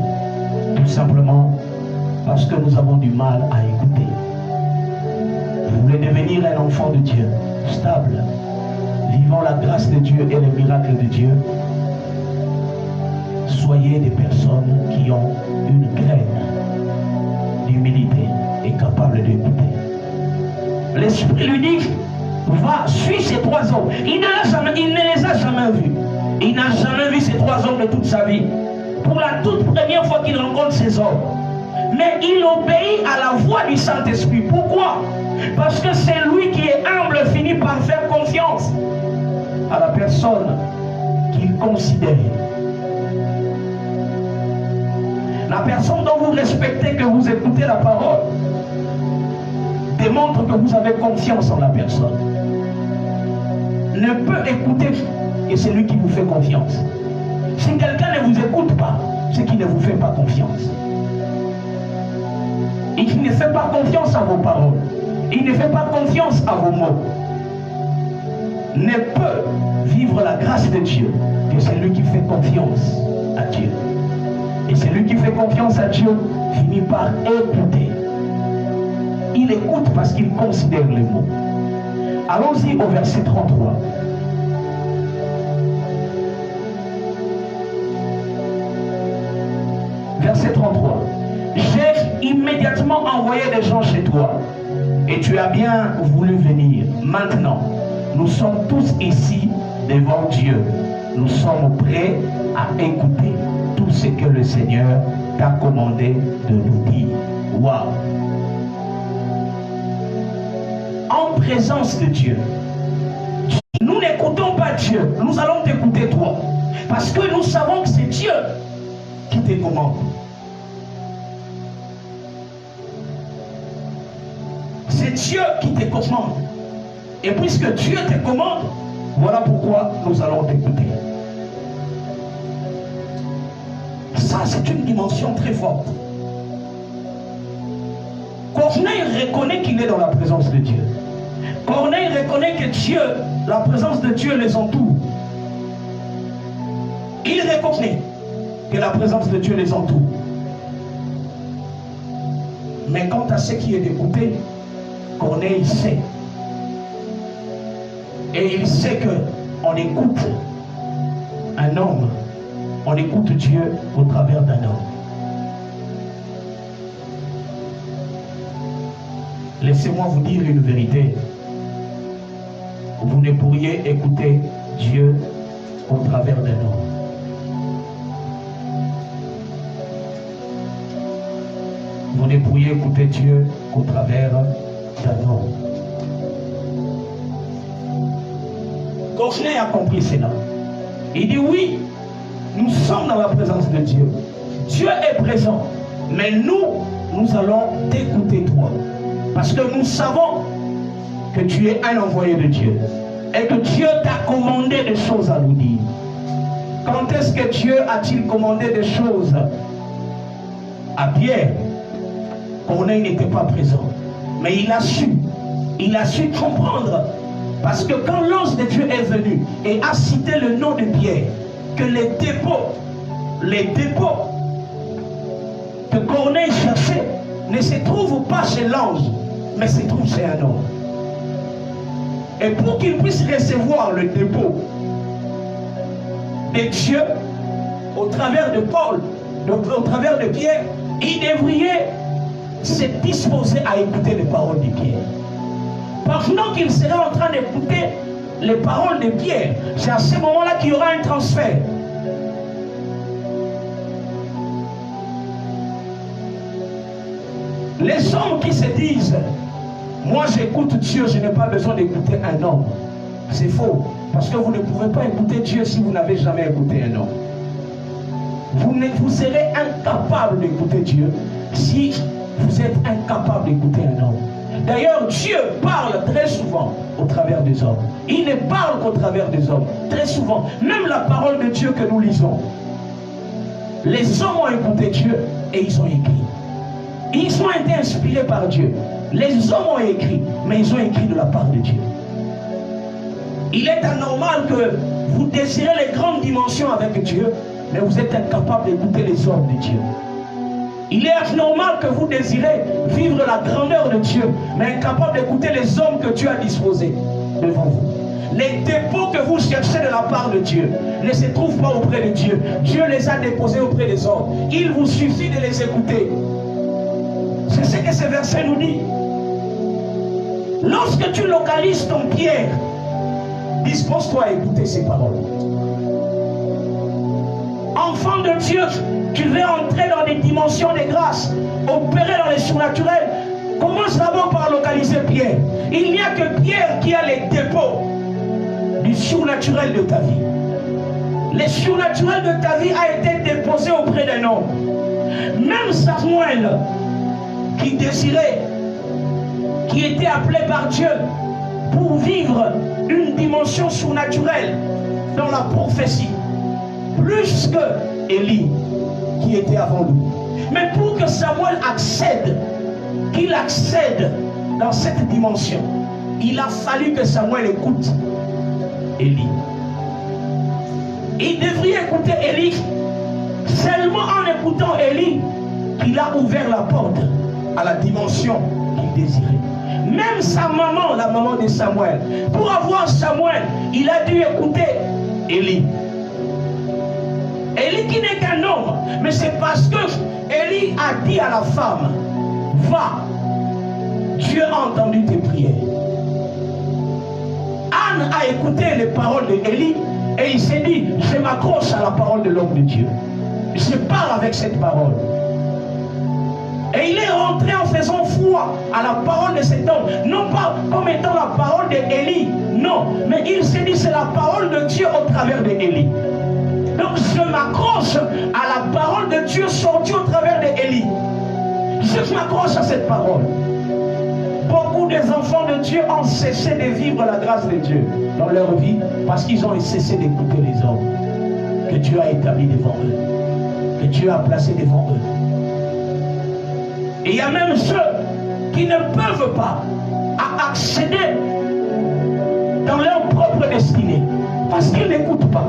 tout simplement parce que nous avons du mal à écouter. Vous voulez devenir un enfant de Dieu, stable, vivant la grâce de Dieu et les miracles de Dieu. Soyez des personnes qui ont une graine d'humilité et capables d'écouter. L'Esprit lui dit, va, suis ces 3 hommes. Il ne les a jamais vus. Il n'a jamais vu ces 3 hommes de toute sa vie. Pour la toute première fois qu'il rencontre ces hommes. Mais il obéit à la voix du Saint-Esprit. Pourquoi? Parce que c'est lui qui est humble finit par faire confiance à la personne qu'il considère. La personne dont vous respectez, que vous écoutez la parole, démontre que vous avez confiance en la personne. Ne peut écouter que celui qui vous fait confiance. Si quelqu'un ne vous écoute pas, c'est qu'il ne vous fait pas confiance. Et qu'il ne fait pas confiance à vos paroles. Il ne fait pas confiance à vos mots. Ne peut vivre la grâce de Dieu que celui qui fait confiance à Dieu. Et celui qui fait confiance à Dieu finit par écouter. Il écoute parce qu'il considère les mots. Allons-y au verset 33. Verset 33. J'ai immédiatement envoyé des gens chez toi et tu as bien voulu venir. Maintenant, nous sommes tous ici devant Dieu. Nous sommes prêts à écouter tout ce que le Seigneur t'a commandé de nous dire. Waouh! En présence de Dieu, nous n'écoutons pas Dieu, nous allons t'écouter toi. Parce que nous savons que c'est Dieu qui te commande. C'est Dieu qui te commande. Et puisque Dieu te commande, voilà pourquoi nous allons t'écouter. Ça, c'est une dimension très forte. Corneille reconnaît qu'il est dans la présence de Dieu. Corneille reconnaît que Dieu, la présence de Dieu les entoure. Il reconnaît que la présence de Dieu les entoure. Mais quant à ce qui est d'écouter, Corneille sait. Et il sait qu'on écoute un homme, on écoute Dieu au travers d'un homme. Laissez-moi vous dire une vérité. Vous ne pourriez écouter Dieu au travers d'un homme. Vous ne pourriez écouter Dieu qu'au travers d'un homme. Corneille a compris cela. Il dit oui, nous sommes dans la présence de Dieu. Dieu est présent. Mais nous allons t'écouter toi. Parce que nous savons que tu es un envoyé de Dieu. Et que Dieu t'a commandé des choses à nous dire. Quand est-ce que Dieu a-t-il commandé des choses à Pierre? Corneille n'était pas présent. Mais il a su comprendre. Parce que quand l'ange de Dieu est venu et a cité le nom de Pierre, que les dépôts que Corneille cherchait ne se trouvent pas chez l'ange, mais se trouvent chez un homme. Et pour qu'il puisse recevoir le dépôt de Dieu au travers de Paul, au travers de Pierre, il devrait se disposer à écouter les paroles de Pierre. Pendant qu'il serait en train d'écouter les paroles de Pierre, c'est à ce moment-là qu'il y aura un transfert. Les hommes qui se disent, moi j'écoute Dieu, je n'ai pas besoin d'écouter un homme. C'est faux. Parce que vous ne pouvez pas écouter Dieu si vous n'avez jamais écouté un homme. Vous serez incapable d'écouter Dieu si vous êtes incapable d'écouter un homme. D'ailleurs, Dieu parle très souvent au travers des hommes. Il ne parle qu'au travers des hommes. Très souvent. Même la parole de Dieu que nous lisons. Les hommes ont écouté Dieu et ils ont écrit. Ils ont été inspirés par Dieu. Les hommes ont écrit, mais ils ont écrit de la part de Dieu. Il est anormal que vous désirez les grandes dimensions avec Dieu, mais vous êtes incapable d'écouter les hommes de Dieu. Il est anormal que vous désirez vivre la grandeur de Dieu, mais incapable d'écouter les hommes que Dieu a disposés devant vous. Les dépôts que vous cherchez de la part de Dieu ne se trouvent pas auprès de Dieu. Dieu les a déposés auprès des hommes. Il vous suffit de les écouter. C'est ce que ce verset nous dit. Lorsque tu localises ton Pierre, dispose-toi à écouter ces paroles. Enfant de Dieu, tu veux entrer dans des dimensions de grâce, opérer dans les surnaturels. Commence d'abord par localiser Pierre. Il n'y a que Pierre qui a les dépôts du surnaturel de ta vie. Le surnaturel de ta vie a été déposé auprès d'un homme. Même Samuel, qui désirait, qui était appelé par Dieu pour vivre une dimension surnaturelle dans la prophétie, plus que Élie qui était avant lui. Mais pour que Samuel accède, qu'il accède dans cette dimension, il a fallu que Samuel écoute Élie. Il devrait écouter Élie. Seulement en écoutant Élie qu'il a ouvert la porte à la dimension qu'il désirait. Même sa maman, la maman de Samuel, pour avoir Samuel, il a dû écouter Élie. Élie qui n'est qu'un homme, mais c'est parce que Élie a dit à la femme, va, Dieu a entendu tes prières. Anne a écouté les paroles d'Élie et il s'est dit, je m'accroche à la parole de l'homme de Dieu. Je pars avec cette parole. Et il est rentré en faisant foi à la parole de cet homme. Non pas comme étant la parole d'Élie. Non, mais il s'est dit c'est la parole de Dieu au travers d'Élie. Donc je m'accroche à la parole de Dieu sortie au travers d'Élie. Je m'accroche à cette parole. Beaucoup des enfants de Dieu ont cessé de vivre la grâce de Dieu dans leur vie parce qu'ils ont cessé d'écouter les hommes que Dieu a établis devant eux, que Dieu a placés devant eux. Et il y a même ceux qui ne peuvent pas accéder dans leur propre destinée parce qu'ils n'écoutent pas.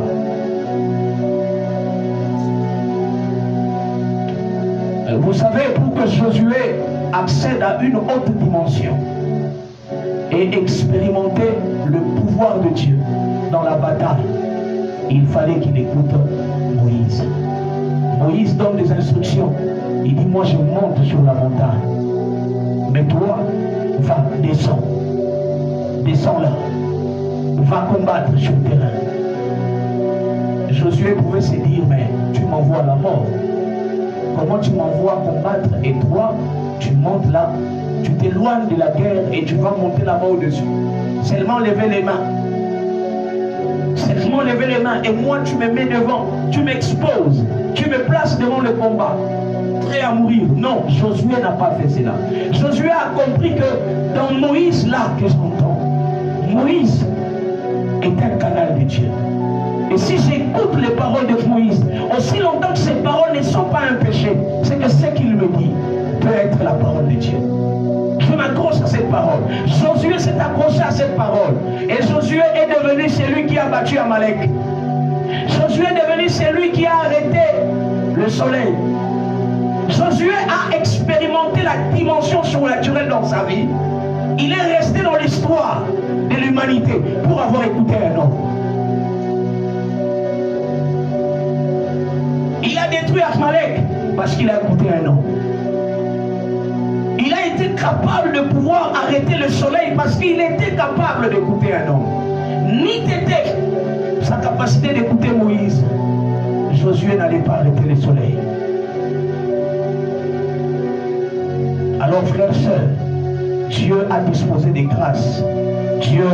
Vous savez, pour que Josué accède à une haute dimension et expérimenter le pouvoir de Dieu dans la bataille, il fallait qu'il écoute Moïse. Moïse donne des instructions. Il dit, moi je monte sur la montagne. Mais toi, va, descends. Descends là. Va combattre sur le terrain. Josué pouvait se dire, mais tu m'envoies à la mort. Comment tu m'envoies combattre et toi, tu montes là, tu t'éloignes de la guerre et tu vas monter là-bas au-dessus. Seulement lever les mains. Seulement lever les mains et moi tu me mets devant, tu m'exposes, tu me places devant le combat, prêt à mourir. Non, Josué n'a pas fait cela. Josué a compris que dans Moïse là que j'entends, Moïse est un canal de Dieu. Et si j'écoute les paroles de Moïse, aussi longtemps que ces paroles ne sont pas un péché, c'est que ce qu'il me dit peut être la parole de Dieu. Je m'accroche à cette parole. Josué s'est accroché à cette parole. Et Josué est devenu celui qui a battu Amalek. Josué est devenu celui qui a arrêté le soleil. Josué a expérimenté la dimension surnaturelle dans sa vie. Il est resté dans l'histoire de l'humanité pour avoir écouté un homme. Il a détruit Amalek parce qu'il a écouté un homme. Il a été capable de pouvoir arrêter le soleil parce qu'il était capable d'écouter un homme. Ni t'était sa capacité d'écouter Moïse, Josué n'allait pas arrêter le soleil. Alors frères et sœurs, Dieu a disposé des grâces. Dieu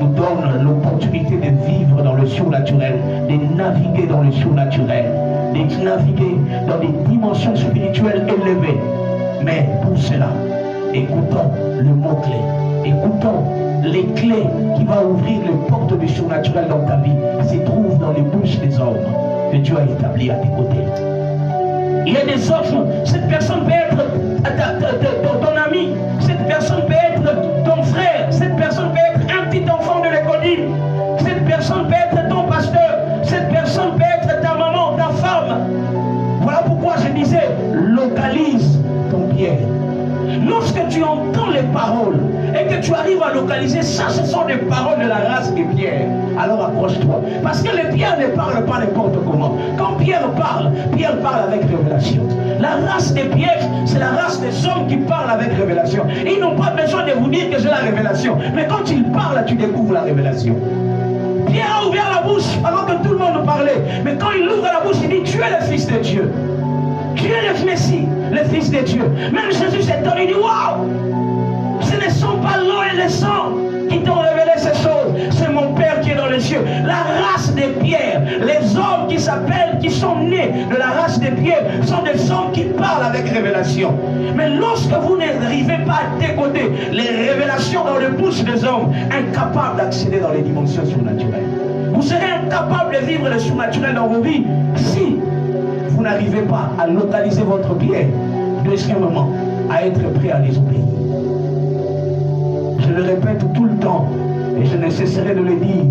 nous donne l'opportunité de vivre dans le surnaturel, de naviguer dans le surnaturel, de naviguer dans des dimensions spirituelles élevées. Mais pour cela, écoutons le mot-clé, écoutons les clés qui vont ouvrir les portes du surnaturel dans ta vie, se trouvent dans les bouches des hommes que Dieu a établis à tes côtés. Il y a des hommes, cette personne peut être ton ami, cette personne peut être ton frère, cette personne peut être un petit enfant de l'école, cette personne peut être ton pasteur, cette personne peut être ta maman, ta femme. Voilà pourquoi je disais, localise ton Pierre. Lorsque tu entends les paroles et que tu arrives à localiser ça, ce sont des paroles de la race de Pierre, alors accroche-toi. Parce que les Pierre ne parlent pas n'importe comment. Quand Pierre parle avec révélation. La race des Pierre, c'est la race des hommes qui parlent avec révélation. Ils n'ont pas besoin de vous dire que j'ai la révélation. Mais quand ils parlent, tu découvres la révélation. Pierre a ouvert la bouche alors que tout le monde parlait. Mais quand il ouvre la bouche, il dit, tu es le Fils de Dieu. Tu es le Messie, le Fils de Dieu. Même Jésus s'étonne, il dit, waouh! Ce ne sont pas l'eau et le sang qui t'ont révélé ces choses. C'est mon Père qui est dans les cieux. La race des Pierre, les hommes qui s'appellent, qui sont nés de la race des Pierre, sont des hommes qui parlent avec révélation. Mais lorsque vous n'arrivez pas à décoder les révélations dans les bouches des hommes, incapables d'accéder dans les dimensions surnaturelles, vous serez incapable de vivre le surnaturel dans vos vies si vous n'arrivez pas à localiser votre Pierre. Deuxièmement, à être prêt à les obéir. Je le répète tout le temps et je ne cesserai de le dire.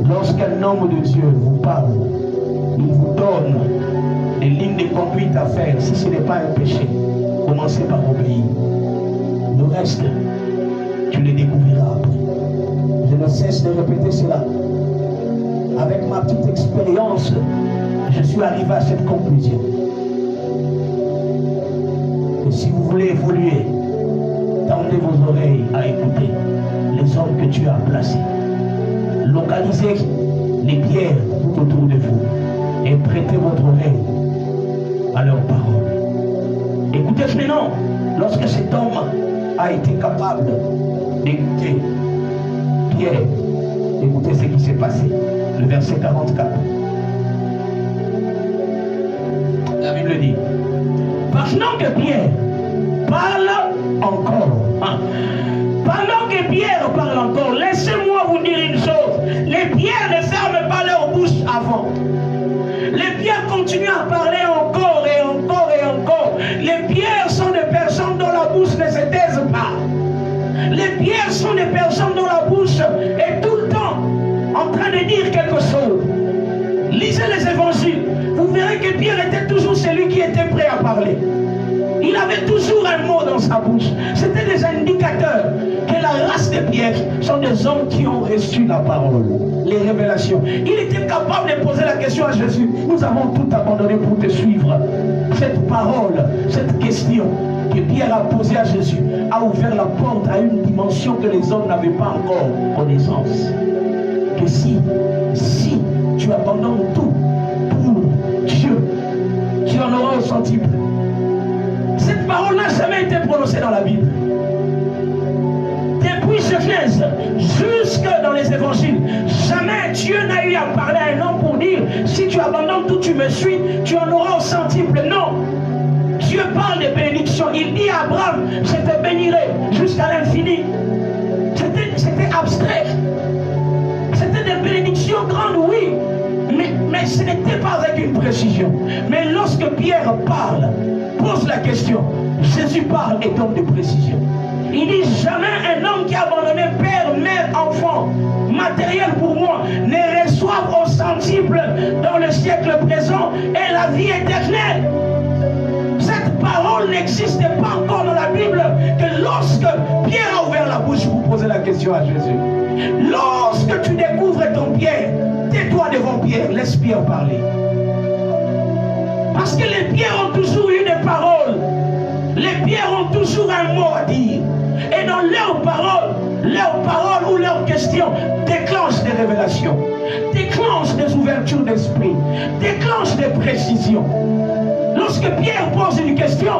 Lorsqu'un homme de Dieu vous parle, il vous donne des lignes de conduite à faire. Si ce n'est pas un péché, commencez par obéir. Le reste, tu le découvriras après. Je ne cesse de répéter cela. Avec ma petite expérience, je suis arrivé à cette conclusion. Que si vous voulez évoluer, tendez vos oreilles à écouter les hommes que Dieu a placés. Localisez les pierres tout autour de vous et prêtez votre oreille à leurs paroles. Écoutez maintenant, lorsque cet homme a été capable d'écouter Pierre, écoutez ce qui s'est passé. Le verset 44. La Bible dit, pendant que Pierre parle encore, pendant que Pierre parle encore, laissez-moi vous dire une chose, les pierres ne ferment pas leur bouche avant. Les pierres continuent à parler encore et encore et encore. Les pierres sont des personnes dont la bouche ne se taise pas. Les pierres sont des personnes dont la bouche est tout le temps en train de dire quelque chose. Lisez les évangiles, vous verrez que Pierre était toujours celui qui était prêt à parler. Il avait toujours un mot dans sa bouche. C'était des indicateurs que la race des Pierre sont des hommes qui ont reçu la parole, les révélations. Il était capable de poser la question à Jésus. Nous avons tout abandonné pour te suivre. Cette parole, cette question que Pierre a posée à Jésus a ouvert la porte à une dimension que les hommes n'avaient pas encore connaissance. Que si tu abandonnes tout pour Dieu, tu en auras au centuple. Cette parole n'a jamais été prononcée dans la Bible. Depuis Genèse jusque dans les évangiles, jamais Dieu n'a eu à parler à un homme pour dire si tu abandonnes tout, tu me suis, tu en auras au centuple. Non. Dieu parle de bénédiction. Il dit à Abraham, je te bénirai jusqu'à l'infini. C'était abstrait. C'était des bénédictions grandes, oui. Mais ce n'était pas avec une précision. Mais lorsque Pierre parle, pose la question, Jésus parle et donne des précisions. Il dit jamais un homme qui a abandonné père, mère, enfant, matériel pour moi, ne reçoive au centuple dans le siècle présent et la vie éternelle. Cette parole n'existe pas encore dans la Bible que lorsque Pierre a ouvert la bouche pour poser la question à Jésus. Lorsque tu découvres ton Pierre, tais-toi devant Pierre, laisse Pierre parler. Parce que les pierres ont toujours eu des paroles. Les pierres ont toujours un mot à dire. Et dans leurs paroles ou leurs questions déclenchent des révélations, déclenchent des ouvertures d'esprit, déclenchent des précisions. Lorsque Pierre pose une question,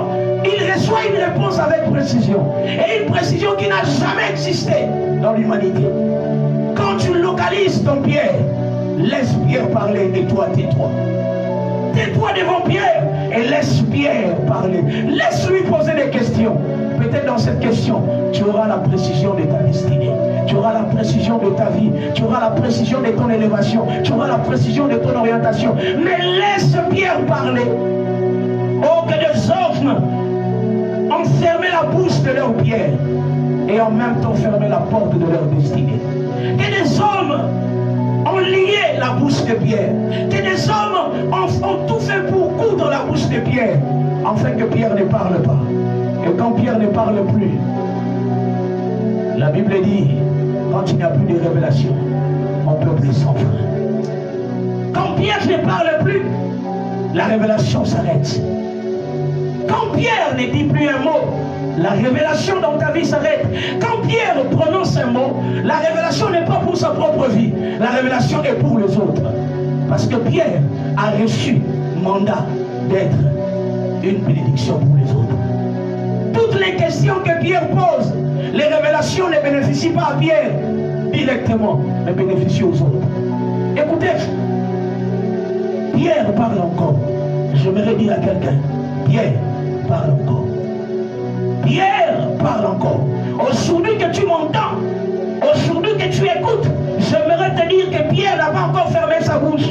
il reçoit une réponse avec précision. Et une précision qui n'a jamais existé dans l'humanité. Quand tu localises ton Pierre, laisse Pierre parler et toi tais-toi. Tais-toi devant Pierre et laisse Pierre parler. Laisse-lui poser des questions. Peut-être dans cette question, tu auras la précision de ta destinée. Tu auras la précision de ta vie. Tu auras la précision de ton élévation. Tu auras la précision de ton orientation. Mais laisse Pierre parler. Oh, que des hommes ont fermé la bouche de leur Pierre et en même temps fermé la porte de leur destinée. Que des hommes ont lié la bouche de Pierre. Que des hommes ont tout fait pour coudre la bouche de Pierre, afin que Pierre ne parle pas. Et quand Pierre ne parle plus, la Bible dit, quand il n'y a plus de révélation, mon peuple est sans frein. Quand Pierre ne parle plus, la révélation s'arrête. Quand Pierre ne dit plus un mot, la révélation dans ta vie s'arrête. Quand Pierre prononce un mot, la révélation n'est pas pour sa propre vie. La révélation est pour les autres. Parce que Pierre a reçu mandat d'être une bénédiction pour les autres. Toutes les questions que Pierre pose, les révélations ne bénéficient pas à Pierre directement, mais bénéficient aux autres. Écoutez, Pierre parle encore. J'aimerais dire à quelqu'un, Pierre parle encore. Pierre parle encore. Aujourd'hui que tu m'entends, aujourd'hui que tu écoutes, j'aimerais te dire que Pierre n'a pas encore fermé sa bouche.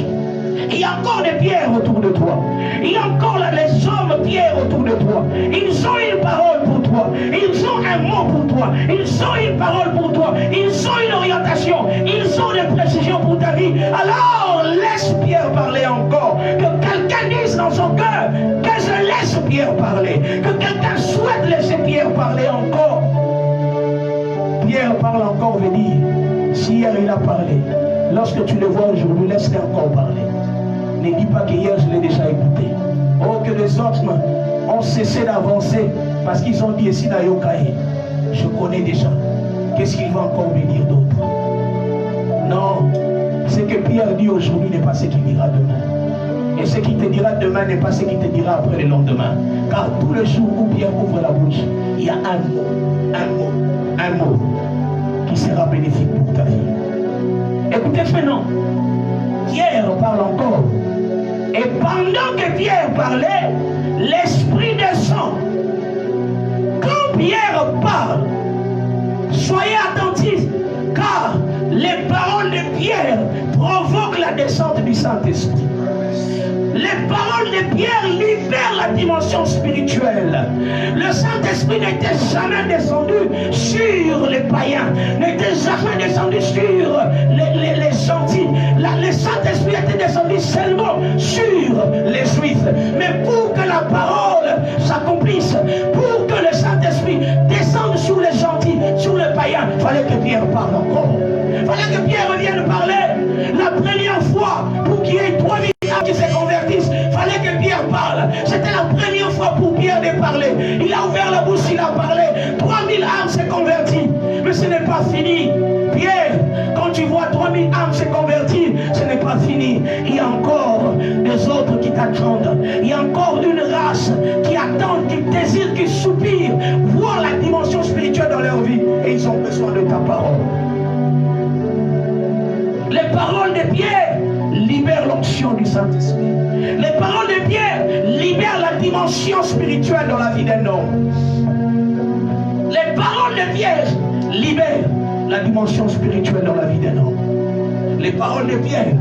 Il y a encore des pierres autour de toi. Il y a encore les hommes pierres autour de toi. Ils ont une parole pour toi. Ils ont un mot pour toi. Ils ont une parole pour toi. Ils ont une orientation. Ils ont des précisions pour ta vie. Alors laisse Pierre parler encore. Que quelqu'un dise dans son cœur que je laisse Pierre parler. Que quelqu'un souhaite laisser Pierre parler encore. Pierre parle encore, veut dire, si hier il a parlé, lorsque tu le vois aujourd'hui, laisse-le encore parler. Ne dis pas que hier je l'ai déjà écouté. Oh, que les autres ont cessé d'avancer parce qu'ils ont dit ici Nayokaï, je connais déjà. Qu'est-ce qu'il va encore me dire d'autre? Non, ce que Pierre dit aujourd'hui n'est pas ce qu'il dira demain. Et ce qu'il te dira demain n'est pas ce qu'il te dira après le lendemain. Car tous les jours où Pierre ouvre la bouche, il y a un mot qui sera bénéfique pour ta vie. Écoutez maintenant, Pierre parle encore. Et pendant que Pierre parlait, l'Esprit descend. Quand Pierre parle, soyez attentifs, car les paroles de Pierre provoquent la descente du Saint-Esprit. Les paroles de Pierre libèrent la dimension spirituelle. Le Saint-Esprit n'était jamais descendu sur les païens, n'était jamais descendu sur les gentils. Le Saint-Esprit était descendu seulement sur les Juifs. Mais pour la parole s'accomplisse, pour que le Saint-Esprit descende sur les gentils, sur les païens, il fallait que Pierre parle encore. Il fallait que Pierre vienne parler. La première fois, pour qu'il y ait 3000 âmes qui se convertissent, il fallait que Pierre parle. C'était la première fois pour Pierre de parler. Il a ouvert la bouche, il a parlé. 3000 âmes se converties. Mais ce n'est pas fini. Pierre, quand tu vois 3000 âmes se convertir, ce n'est pas fini. Il y a encore des autres qui t'attendent. Il y a encore une race qui attend, qui désire, qui soupire, voir la dimension spirituelle dans leur vie. Et ils ont besoin de ta parole. Les paroles de Pierre libèrent l'onction du Saint-Esprit. Les paroles de Pierre libèrent la dimension spirituelle dans la vie d'un homme. Les paroles de Pierre libèrent la dimension spirituelle dans la vie d'un homme. Les paroles de Pierre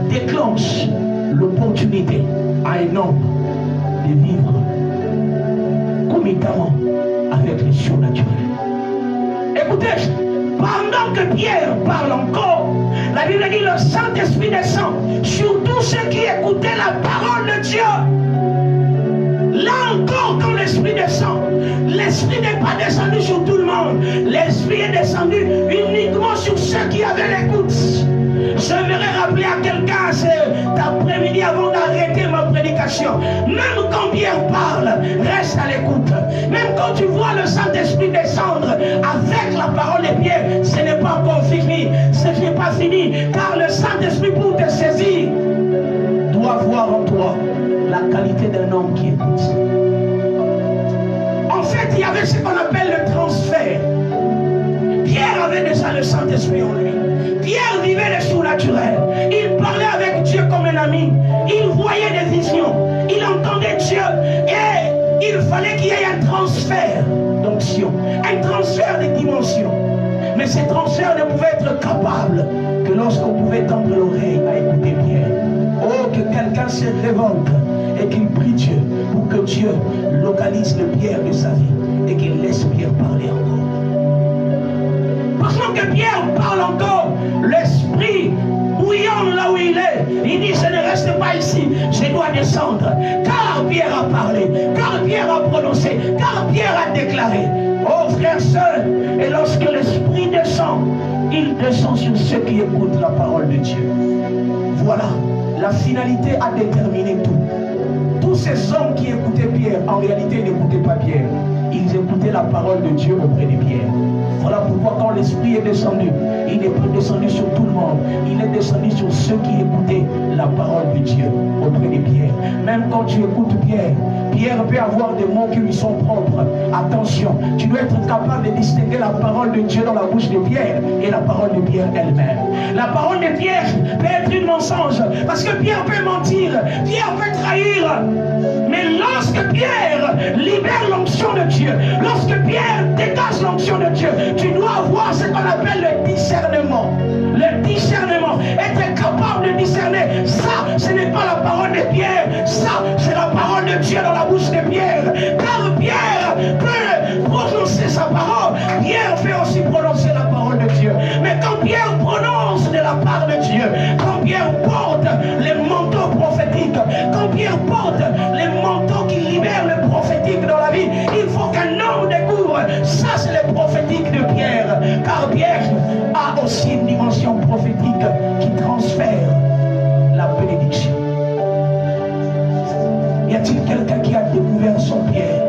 déclenchent l'opportunité à un homme de vivre concomitamment avec les surnaturels. Écoutez, pendant que Pierre parle encore, la Bible dit le Saint-Esprit descend sur tous ceux qui écoutaient la parole de Dieu. Là encore, quand l'Esprit descend, l'Esprit n'est pas descendu sur tout le monde. L'Esprit est descendu uniquement sur ceux qui avaient l'écoute. J'aimerais rappeler à quelqu'un cet après-midi avant d'arrêter ma prédication. Même quand Pierre parle, reste à l'écoute. Même quand tu vois le Saint-Esprit descendre avec la parole de Pierre, ce n'est pas encore fini. Ce n'est pas fini. Car le Saint-Esprit, pour te saisir, doit voir en toi la qualité d'un homme qui écoute. En fait, il y avait ce qu'on appelle le transfert. Pierre avait déjà le Saint-Esprit en lui. Pierre vivait le surnaturel. Il parlait avec Dieu comme un ami. Il voyait des visions. Il entendait Dieu. Et il fallait qu'il y ait un transfert d'onction, un transfert de dimension. Mais ce transfert ne pouvait être capable que lorsqu'on pouvait tendre l'oreille à écouter Pierre. Oh, que quelqu'un se révolte et qu'il prie Dieu pour que Dieu localise le Pierre de sa vie et qu'il laisse Pierre parler encore. Parce que Pierre parle encore, l'Esprit bouillonne là où il est. Il dit, je ne reste pas ici, je dois descendre. Car Pierre a parlé, car Pierre a prononcé, car Pierre a déclaré. Oh frères, sœurs, et lorsque l'Esprit descend, il descend sur ceux qui écoutent la parole de Dieu. Voilà, la finalité a déterminé tout. Tous ces hommes qui écoutaient Pierre, en réalité n'écoutaient pas Pierre. Ils écoutaient la parole de Dieu auprès de Pierre. Voilà pourquoi quand l'Esprit est descendu, il n'est pas descendu sur tout le monde. Il est descendu sur ceux qui écoutaient la parole de Dieu auprès de Pierre. Même quand tu écoutes Pierre, Pierre peut avoir des mots qui lui sont propres. Attention, tu dois être capable de distinguer la parole de Dieu dans la bouche de Pierre et la parole de Pierre elle-même. La parole de Pierre peut être une mensonge, parce que Pierre peut mentir, Pierre peut trahir. Mais lorsque Pierre libère l'onction de Dieu, lorsque Pierre dégage l'onction de Dieu, tu dois avoir ce qu'on appelle le discernement. Le discernement, être capable de discerner. Ça, ce n'est pas la parole de Pierre, ça, c'est la parole de Dieu dans la bouche de Pierre. Car Pierre peut prononcer sa parole, Pierre peut aussi prononcer la parole de Dieu. Mais quand Pierre prononce de la part de Dieu, quand Pierre porte les manteaux prophétiques, quand Pierre porte les manteaux qui libèrent le prophétique dans la vie, il faut qu'un homme découvre. Ça, c'est le prophétique de Pierre. Car Pierre a aussi une dimension prophétique qui transfère la bénédiction. Y a-t-il quelqu'un qui a découvert son Pierre?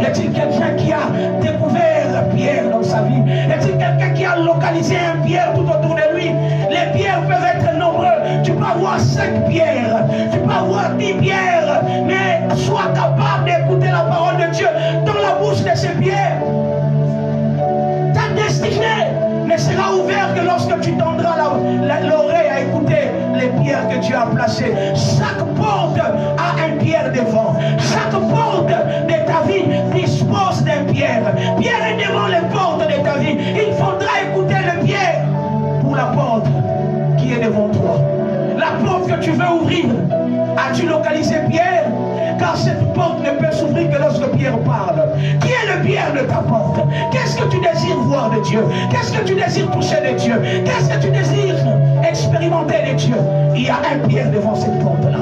Y a-t-il quelqu'un qui a découvert Pierre dans sa vie? Y a-t-il quelqu'un qui a localisé un Pierre tout autour de lui? Les pierres peuvent être nombreux. Tu peux avoir 5 pierres, tu peux avoir 10 pierres, mais sois capable d'écouter la parole de Dieu dans la bouche de ces pierres. Ta destinée ne sera ouverte que lorsque tu tendras l'oreille à écouter les pierres que Dieu a placées. Chaque porte a un pierre devant. Chaque porte de ta vie dispose d'un pierre. Pierre est devant les portes de ta vie. Il faudra écouter le pierre pour la porte qui est devant toi. La porte que tu veux ouvrir, as-tu localisé Pierre? Car cette porte ne peut s'ouvrir que lorsque Pierre parle. Qui est le Pierre de ta porte? Qu'est-ce que tu désires voir de Dieu? Qu'est-ce que tu désires toucher de Dieu? Qu'est-ce que tu désires expérimenter de Dieu? Il y a un Pierre devant cette porte-là.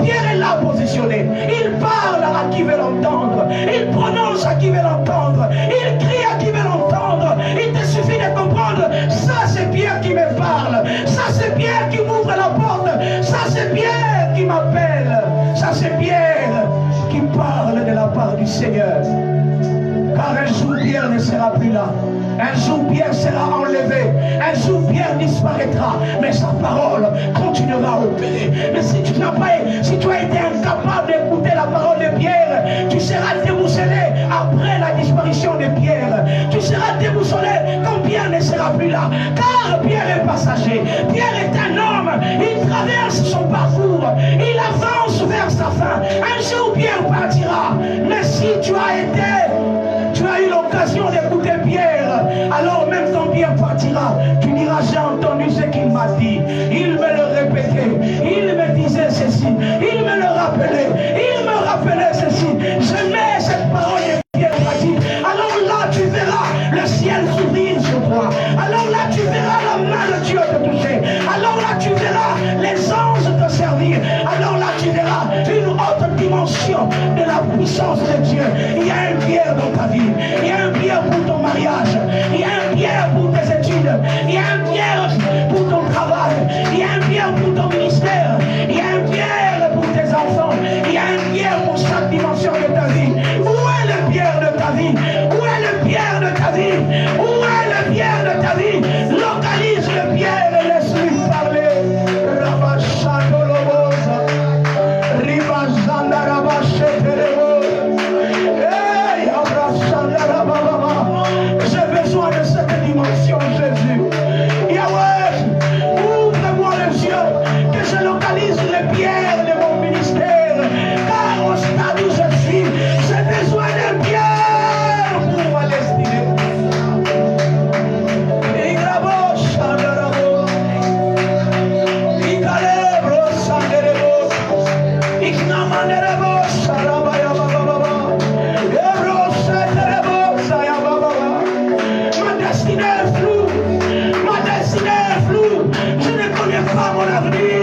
Pierre est là sera positionné. Il parle à qui veut l'entendre. Il prononce à qui veut l'entendre. Il crie à qui veut l'entendre. Il te suffit de comprendre. Ça, c'est Pierre qui me parle. Ça, c'est Pierre qui m'ouvre la porte. Ça, c'est Pierre qui m'appelle. Ça, c'est Pierre qui parle de la part du Seigneur. Car un jour, Pierre ne sera plus là. Un jour, Pierre sera enlevé. Un jour, Pierre disparaîtra. Mais sa parole continuera à opérer. Mais si tu as été incapable d'écouter la parole de Pierre, tu seras déboussolé après la disparition de Pierre. Tu seras déboussolé quand Pierre ne sera plus là. Car Pierre est passager. Pierre est un homme. Il traverse son parcours. Il avance vers sa fin. Un jour, Pierre partira. Mais si tu as eu l'occasion d'écouter Pierre, alors même quand Pierre partira, tu diras, j'ai entendu ce qu'il m'a dit. Il me le répétait, il me disait ceci, il me le rappelait ceci. Je mets cette parole de Pierre m'a dit. Alors là, tu verras le ciel s'ouvrir sur toi. Alors là, tu verras la main de Dieu te toucher. Alors là, tu verras les anges te servir. Alors là, tu verras une autre dimension de la puissance de Dieu. Il y a un Pierre dans ta vie. Il y a un Pierre pour ton mariage. Il y a un Pierre pour tes études. Il y a un Pierre pour ton travail. Il y a un Pierre pour ton ministère. Il y a un Pierre pour tes enfants. Il y a un Pierre pour chaque dimension de ta vie. Où est le Pierre de ta vie? Où est le Pierre de ta vie? Où est le Pierre de ta vie? Localise le Pierre et laisse-lui parler. J'ai besoin de cette dimension, Jésus. Yahweh, ouvre-moi les yeux, que je localise les pierres de mon ministère. Car au stade où je suis, j'ai besoin de pierres pour ma destinée. Ma destinée est floue. Je ne connais pas mon avenir.